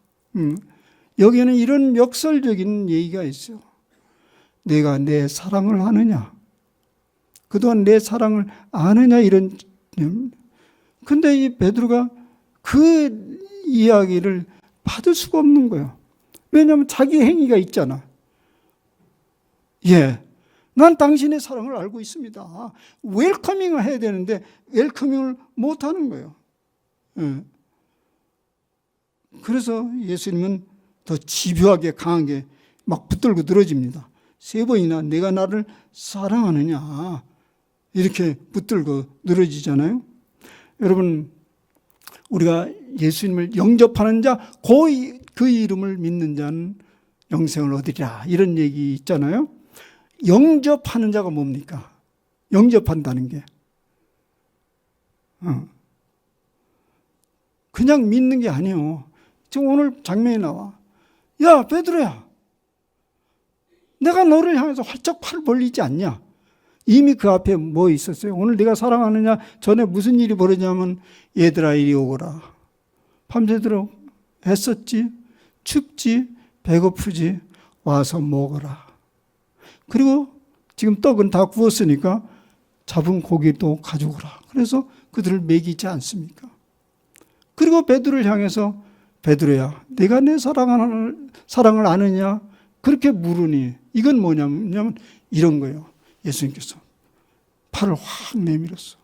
여기에는 이런 역설적인 얘기가 있어요. 내가 내 사랑을 아느냐? 그동안 내 사랑을 아느냐? 이런. 근데 이 베드로가 그 이야기를 받을 수가 없는 거예요. 왜냐하면 자기 행위가 있잖아. 난 당신의 사랑을 알고 있습니다. 웰커밍을 해야 되는데 웰커밍을 못하는 거예요. 그래서 예수님은 더 집요하게 강하게 막 붙들고 늘어집니다. 3번이나 내가 나를 사랑하느냐 이렇게 붙들고 늘어지잖아요. 여러분, 우리가 예수님을 영접하는 자, 그 이름을 믿는 자는 영생을 얻으리라 이런 얘기 있잖아요. 영접하는 자가 뭡니까? 영접한다는 게 그냥 믿는 게 아니에요. 지금 오늘 장면이 나와. 야, 베드로야, 내가 너를 향해서 활짝 팔 벌리지 않냐? 이미 그 앞에 뭐 있었어요? 오늘 네가 사랑하느냐? 전에 무슨 일이 벌어지냐면 얘들아 이리 오거라. 밤새도록 했었지, 춥지, 배고프지, 와서 먹어라. 그리고 지금 떡은 다 구웠으니까 잡은 고기도 가져오라. 그래서 그들을 먹이지 않습니까? 그리고 베드로를 향해서 베드로야, 네가 내 사랑을 아느냐? 그렇게 물으니 이건 뭐냐면 이런 거예요. 예수님께서 팔을 확 내밀었어.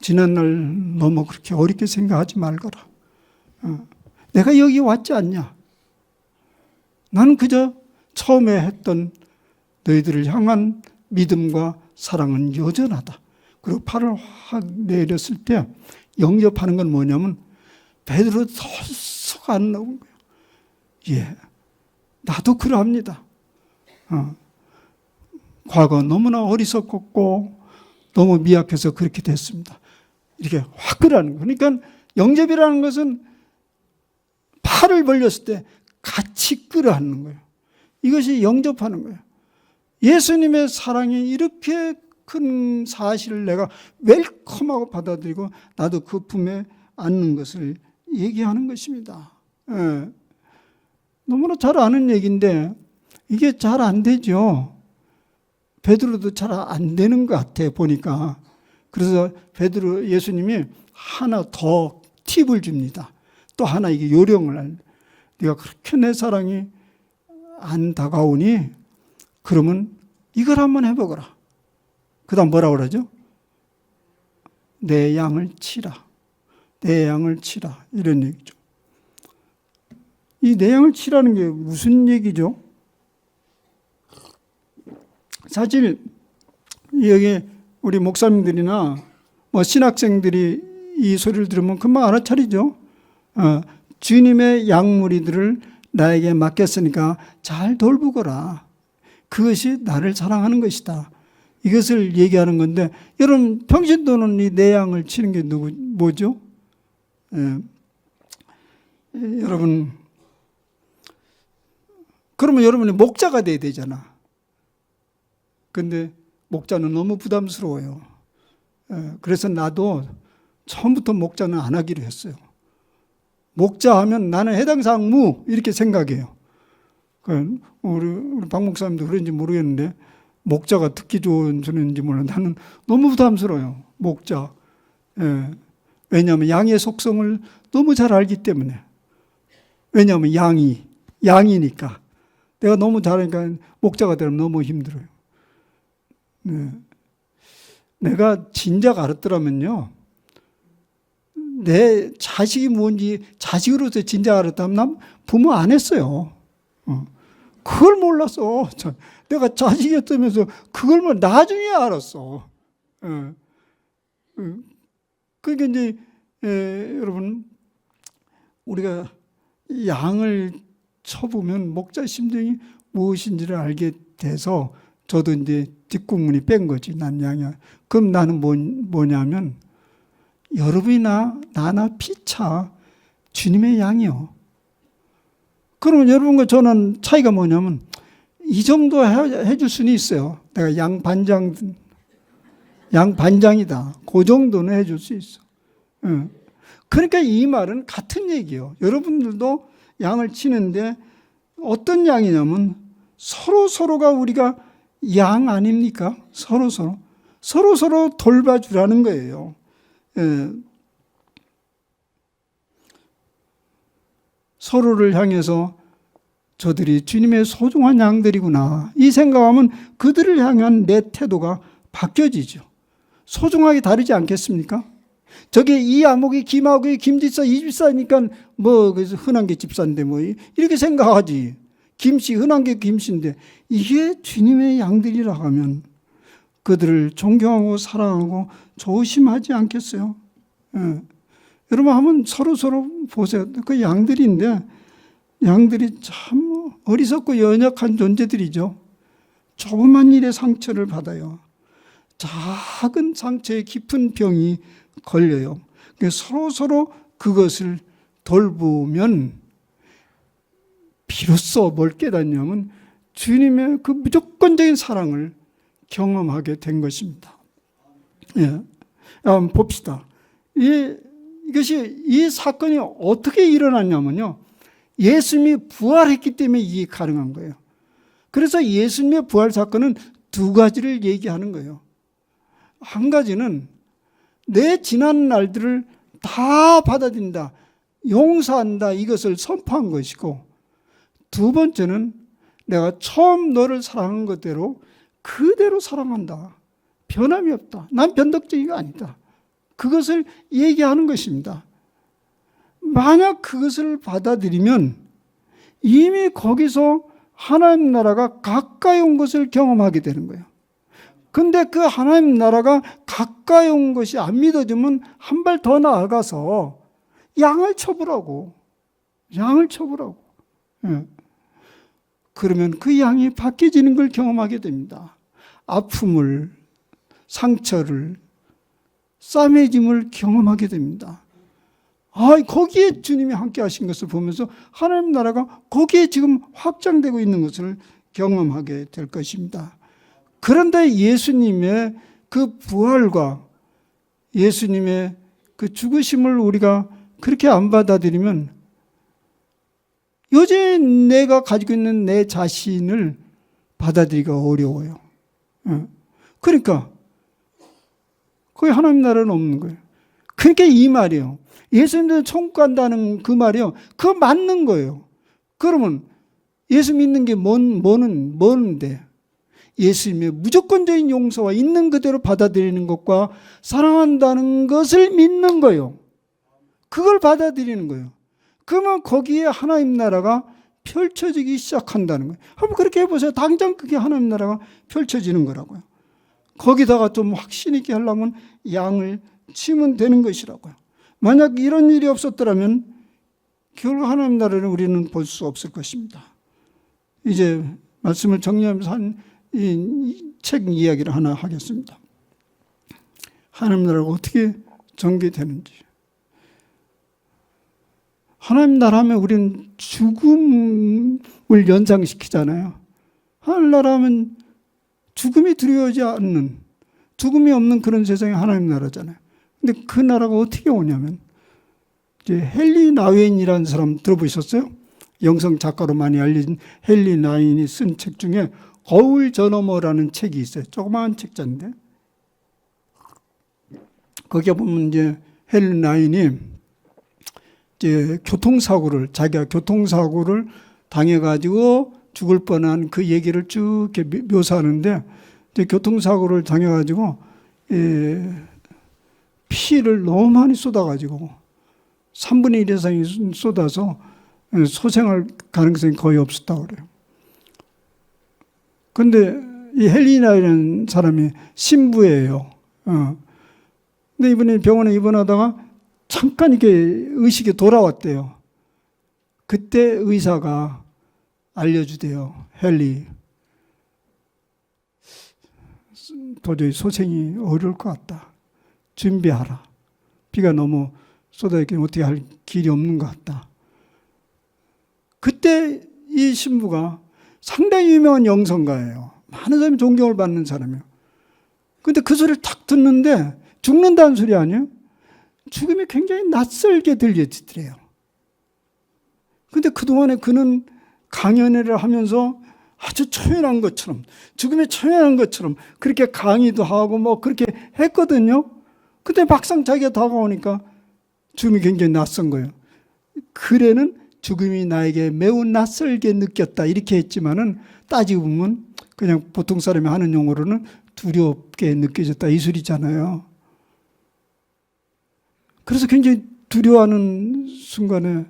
지난날 너무 그렇게 어렵게 생각하지 말거라. 내가 여기 왔지 않냐? 나는 그저 처음에 했던 너희들을 향한 믿음과 사랑은 여전하다. 그리고 팔을 확 내렸을 때 영접하는 건 뭐냐면 베드로 덜썩 안 나온 거예요. 나도 그러합니다. 과거 너무나 어리석었고 너무 미약해서 그렇게 됐습니다. 이렇게 확 그러는 거예요. 그러니까 영접이라는 것은 팔을 벌렸을 때 같이 끌어안는 거예요. 이것이 영접하는 거예요. 예수님의 사랑이 이렇게 큰 사실을 내가 웰컴하고 받아들이고 나도 그 품에 안는 것을 얘기하는 것입니다. 너무나 잘 아는 얘기인데 이게 잘 안 되죠. 베드로도 잘 안 되는 것 같아 보니까. 그래서 예수님이 하나 더 팁을 줍니다. 또 하나 이게 요령을 네가 그렇게 내 사랑이 안 다가오니 그러면 이걸 한번 해보거라. 그 다음 뭐라고 그러죠? 내 양을 치라. 내 양을 치라. 이런 얘기죠. 이 내 양을 치라는 게 무슨 얘기죠? 사실 여기 우리 목사님들이나 뭐 신학생들이 이 소리를 들으면 금방 알아차리죠. 주님의 양무리들을 나에게 맡겼으니까 잘 돌보거라. 그것이 나를 사랑하는 것이다. 이것을 얘기하는 건데, 여러분 평신도는 이 내 양을 치는 게 뭐죠? 여러분, 그러면 여러분이 목자가 돼야 되잖아. 근데 목자는 너무 부담스러워요. 그래서 나도 처음부터 목자는 안 하기로 했어요. 목자 하면 나는 해당 사항 무 이렇게 생각해요. 우리 박 목사님도 그런지 모르겠는데 목자가 듣기 좋은 소리인지 몰라. 나는 너무 부담스러워요. 목자. 왜냐하면 양의 속성을 너무 잘 알기 때문에. 왜냐하면 양이니까. 내가 너무 잘하니까 목자가 되면 너무 힘들어요. 내가 진작 알았더라면요, 내 자식이 뭔지 자식으로서 진작 알았다면 난 부모 안 했어요. 그걸 몰랐어. 내가 자식이었다면서 그걸 나중에 알았어. 그러니까 이제 여러분, 우리가 양을 쳐보면 목자 심정이 무엇인지를 알게 돼서 저도 이제 뒷국문이 뺀 거지. 난 양이야. 그럼 나는 뭐냐면 여러분이나 나나 피차 주님의 양이요. 그러면 여러분과 저는 차이가 뭐냐면 이 정도 해줄 수는 있어요. 내가 양반장이다. 그 정도는 해줄 수 있어. 그러니까 이 말은 같은 얘기예요. 여러분들도 양을 치는데 어떤 양이냐면 서로가 우리가 양 아닙니까? 서로 돌봐주라는 거예요. 서로를 향해서 저들이 주님의 소중한 양들이구나, 이 생각하면 그들을 향한 내 태도가 바뀌어지죠. 소중하게 다르지 않겠습니까? 저게 이 아목이 김아목이 김집사 이 집사니까 뭐 그래서 흔한 게 집사인데 뭐 이렇게 생각하지. 김씨 흔한 게 김씨인데 이게 주님의 양들이라 하면 그들을 존경하고 사랑하고 조심하지 않겠어요? 여러분 한번 서로 보세요. 그 양들인데 양들이 참 어리석고 연약한 존재들이죠. 조그만 일에 상처를 받아요. 작은 상처에 깊은 병이 걸려요. 서로 그것을 돌보면 비로소 뭘 깨닫냐면 주님의 그 무조건적인 사랑을 경험하게 된 것입니다. 한번 봅시다. 이 사건이 어떻게 일어났냐면요, 예수님이 부활했기 때문에 이게 가능한 거예요. 그래서 예수님의 부활 사건은 두 가지를 얘기하는 거예요. 한 가지는 내 지난 날들을 다 받아들인다, 용서한다, 이것을 선포한 것이고, 두 번째는 내가 처음 너를 사랑한 것대로 그대로 사랑한다. 변함이 없다. 난 변덕쟁이가 아니다. 그것을 얘기하는 것입니다. 만약 그것을 받아들이면 이미 거기서 하나님 나라가 가까이 온 것을 경험하게 되는 거예요. 근데 그 하나님 나라가 가까이 온 것이 안 믿어지면 한 발 더 나아가서 양을 쳐보라고. 그러면 그 양이 바뀌어지는 걸 경험하게 됩니다. 아픔을, 상처를, 싸매짐을 경험하게 됩니다. 거기에 주님이 함께 하신 것을 보면서 하나님 나라가 거기에 지금 확장되고 있는 것을 경험하게 될 것입니다. 그런데 예수님의 그 부활과 예수님의 그 죽으심을 우리가 그렇게 안 받아들이면 여전히 내가 가지고 있는 내 자신을 받아들이기가 어려워요. 그러니까 거기 하나님 나라는 없는 거예요. 그러니까 이 말이에요. 예수님도 천국 간다는 그 말이요, 그거 맞는 거예요. 그러면 예수 믿는 게 뭔데? 예수님의 무조건적인 용서와 있는 그대로 받아들이는 것과 사랑한다는 것을 믿는 거예요. 그걸 받아들이는 거예요. 그러면 거기에 하나님 나라가 펼쳐지기 시작한다는 거예요. 한번 그렇게 해보세요. 당장 그게 하나님 나라가 펼쳐지는 거라고요. 거기다가 좀 확신 있게 하려면 양을 치면 되는 것이라고요. 만약 이런 일이 없었더라면 결국 하나님 나라를 우리는 볼 수 없을 것입니다. 이제 말씀을 정리하면서 이 책 이야기를 하나 하겠습니다. 하나님 나라가 어떻게 전개되는지. 하나님 나라 하면 우리는 죽음을 연상시키잖아요. 하나님 나라 하면 죽음이 두려워하지 않는, 죽음이 없는 그런 세상이 하나님 나라잖아요. 근데 그 나라가 어떻게 오냐면, 이제 헨리 나윈이라는 사람 들어보셨어요? 영성 작가로 많이 알려진 헨리 나윈이 쓴 책 중에 거울 저 너머라는 책이 있어요. 조그마한 책자인데, 거기에 보면 이제 헨리 나윈이 이제 자기가 교통사고를 당해가지고 죽을 뻔한 그 얘기를 쭉 이렇게 묘사하는데, 이제 교통사고를 당해가지고 피를 너무 많이 쏟아가지고 3분의 1 이상이 쏟아서 소생할 가능성이 거의 없었다고 그래요. 근데 이 헬리나이라는 사람이 신부예요. 근데 이분이 병원에 입원하다가 잠깐 이렇게 의식이 돌아왔대요. 그때 의사가 알려주대요. 헨리, 도저히 소생이 어려울 것 같다. 준비하라. 비가 너무 쏟아있기 어떻게 할 길이 없는 것 같다. 그때 이 신부가 상당히 유명한 영성가예요. 많은 사람이 존경을 받는 사람이에요. 근데 그 소리를 탁 듣는데 죽는다는 소리 아니에요? 죽음이 굉장히 낯설게 들려지더래요. 근데 그동안에 그는 강연회를 하면서 아주 초연한 것처럼, 죽음이 초연한 것처럼 그렇게 강의도 하고 뭐 그렇게 했거든요. 근데 막상 자기가 다가오니까 죽음이 굉장히 낯선 거예요. 그래는 죽음이 나에게 매우 낯설게 느꼈다 이렇게 했지만은 따지고 보면 그냥 보통 사람이 하는 용어로는 두렵게 느껴졌다 이 소리잖아요. 그래서 굉장히 두려워하는 순간에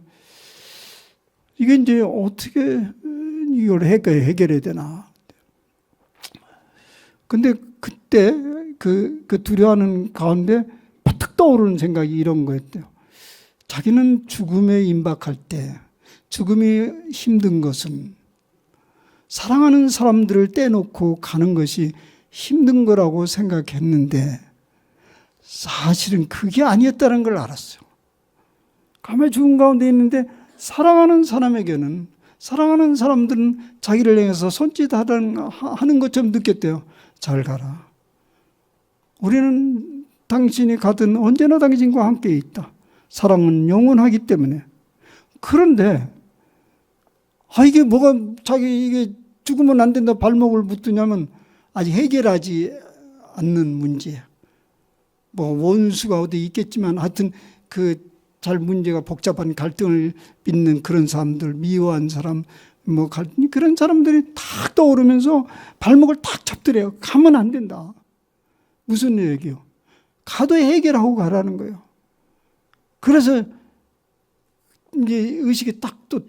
이게 이제 어떻게 이걸 해결해야 되나. 근데 그때 그 두려워하는 가운데 바짝 떠오르는 생각이 이런 거였대요. 자기는 죽음에 임박할 때 죽음이 힘든 것은 사랑하는 사람들을 떼놓고 가는 것이 힘든 거라고 생각했는데 사실은 그게 아니었다는 걸 알았어요. 가만히 죽음 가운데 있는데 사랑하는 사람에게는, 사랑하는 사람들은 자기를 향해서 손짓하는 것처럼 느꼈대요. 잘 가라. 우리는 당신이 가든 언제나 당신과 함께 있다. 사랑은 영원하기 때문에. 그런데 이게 뭐가 이게 죽으면 안 된다 발목을 붙드냐면 아직 해결하지 않는 문제야. 뭐 원수가 어디 있겠지만 하여튼 잘 문제가 복잡한 갈등을 빚는 그런 사람들, 미워한 사람, 그런 사람들이 탁 떠오르면서 발목을 탁 잡더래요. 가면 안 된다. 무슨 얘기요? 가도 해결하고 가라는 거예요. 그래서 이제 의식이 딱 또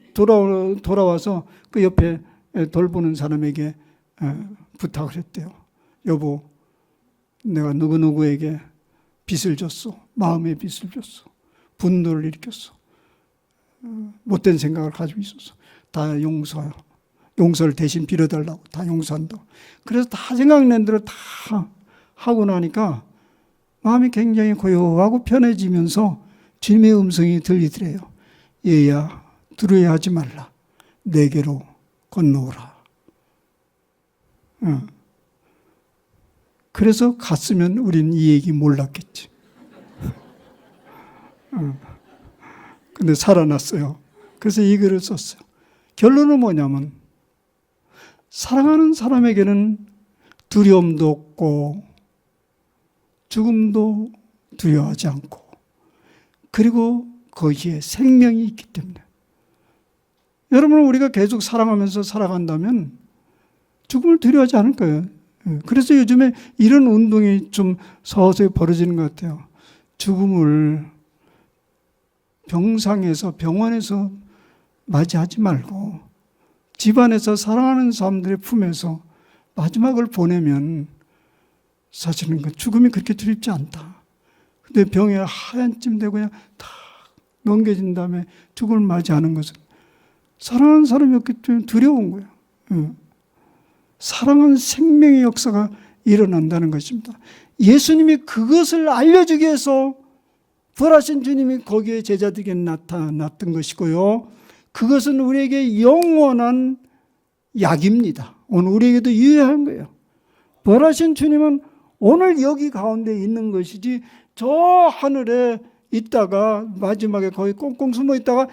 돌아와서 그 옆에 돌보는 사람에게 부탁을 했대요. 여보, 내가 누구누구에게 빚을 줬어. 마음의 빚을 줬어. 분노를 일으켰어. 못된 생각을 가지고 있었어. 다 용서를 대신 빌어달라고. 다 용서한다고. 그래서 다 생각난 대로 다 하고 나니까 마음이 굉장히 고요하고 편해지면서 주님의 음성이 들리더래요. 얘야, 두려워하지 말라. 내게로 건너오라. 그래서 갔으면 우린 이 얘기 몰랐겠지. 근데 살아났어요. 그래서 이 글을 썼어요. 결론은 뭐냐면 사랑하는 사람에게는 두려움도 없고 죽음도 두려워하지 않고 그리고 거기에 생명이 있기 때문에 여러분 우리가 계속 사랑하면서 살아간다면 죽음을 두려워하지 않을 거예요. 그래서 요즘에 이런 운동이 좀 서서히 벌어지는 것 같아요. 죽음을 병상에서, 병원에서 맞이하지 말고 집안에서 사랑하는 사람들의 품에서 마지막을 보내면 사실은 그 죽음이 그렇게 두렵지 않다. 근데 병에 하얀 찜 되고 그냥 다 넘겨진 다음에 죽음을 맞이하는 것은 사랑하는 사람이었기 때문에 두려운 거예요. 사랑은 생명의 역사가 일어난다는 것입니다. 예수님이 그것을 알려주기 위해서 부활하신 주님이 거기에 제자들에게 나타났던 것이고요. 그것은 우리에게 영원한 약입니다. 오늘 우리에게도 유효한 거예요. 부활하신 주님은 오늘 여기 가운데 있는 것이지 저 하늘에 있다가 마지막에 거기 꽁꽁 숨어 있다가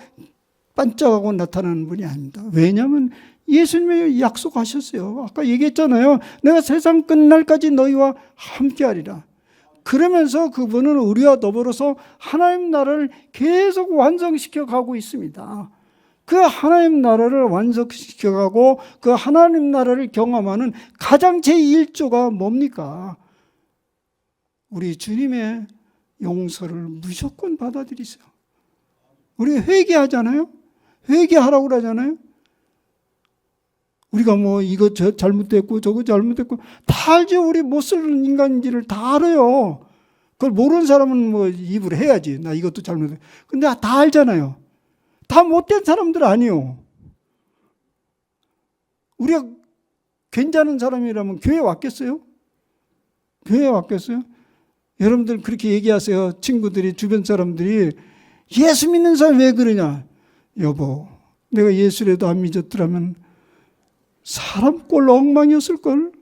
반짝하고 나타나는 분이 아닙니다. 왜냐하면 예수님이 약속하셨어요. 아까 얘기했잖아요. 내가 세상 끝날까지 너희와 함께하리라. 그러면서 그분은 우리와 더불어서 하나님 나라를 계속 완성시켜 가고 있습니다. 그 하나님 나라를 완성시켜 가고 그 하나님 나라를 경험하는 가장 제1조가 뭡니까? 우리 주님의 용서를 무조건 받아들이세요. 우리 회개하잖아요. 회개하라고 그러잖아요. 우리가 뭐 이거 잘못됐고 저거 잘못됐고 다 알죠. 우리 못 쓰는 인간인지를 다 알아요. 그걸 모르는 사람은 뭐 입으로 해야지. 나 이것도 잘못했어. 근데 다 알잖아요. 다 못된 사람들 아니요. 우리가 괜찮은 사람이라면 교회 왔겠어요? 교회 왔겠어요? 여러분들 그렇게 얘기하세요. 친구들이, 주변 사람들이 예수 믿는 사람 왜 그러냐? 여보, 내가 예수라도 안 믿었더라면 사람 꼴 엉망이었을걸?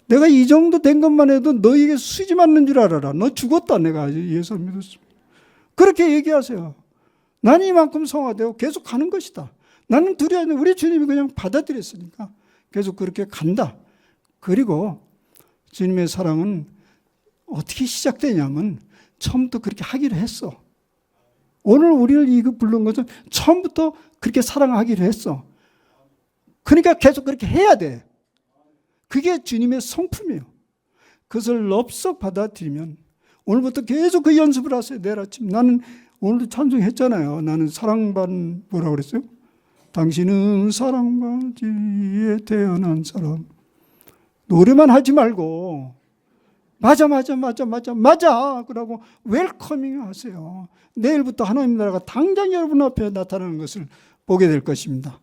내가 이 정도 된 것만 해도 너에게 수지 맞는 줄 알아라. 너 죽었다. 내가 예수 안 믿었으면. 그렇게 얘기하세요. 나는 이만큼 성화되고 계속 가는 것이다. 나는 두려워하는 우리 주님이 그냥 받아들였으니까 계속 그렇게 간다. 그리고 주님의 사랑은 어떻게 시작되냐면 처음부터 그렇게 하기로 했어. 오늘 우리를 이거 부른 것은 처음부터 그렇게 사랑하기로 했어. 그러니까 계속 그렇게 해야 돼. 그게 주님의 성품이에요. 그것을 럽석 받아들이면 오늘부터 계속 그 연습을 하세요. 내일 아침. 나는 오늘도 찬송했잖아요. 나는 사랑받은 뭐라고 그랬어요? 당신은 사랑받기에 태어난 사람. 노래만 하지 말고 맞아 그러고 웰커밍 하세요. 내일부터 하나님 나라가 당장 여러분 앞에 나타나는 것을 보게 될 것입니다.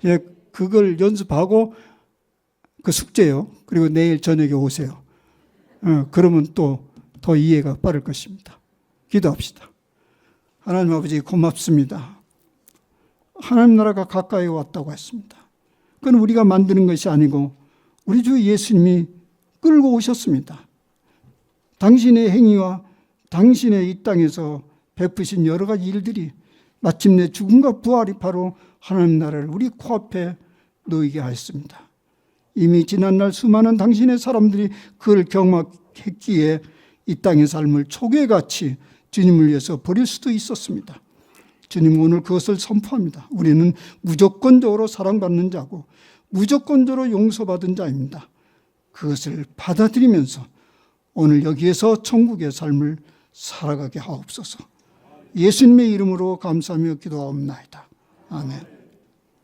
예, 그걸 연습하고 그 숙제요. 그리고 내일 저녁에 오세요. 그러면 또 더 이해가 빠를 것입니다. 기도합시다. 하나님 아버지 고맙습니다. 하나님 나라가 가까이 왔다고 했습니다. 그건 우리가 만드는 것이 아니고 우리 주 예수님이 끌고 오셨습니다. 당신의 행위와 당신의 이 땅에서 베푸신 여러 가지 일들이 마침내 죽음과 부활이 바로 하나님 나라를 우리 코앞에 놓이게 하였습니다. 이미 지난날 수많은 당신의 사람들이 그걸 경험했기에 이 땅의 삶을 초계같이 주님을 위해서 버릴 수도 있었습니다. 주님 오늘 그것을 선포합니다. 우리는 무조건적으로 사랑받는 자고 무조건적으로 용서받은 자입니다. 그것을 받아들이면서 오늘 여기에서 천국의 삶을 살아가게 하옵소서. 예수님의 이름으로 감사하며 기도하옵나이다. 아멘.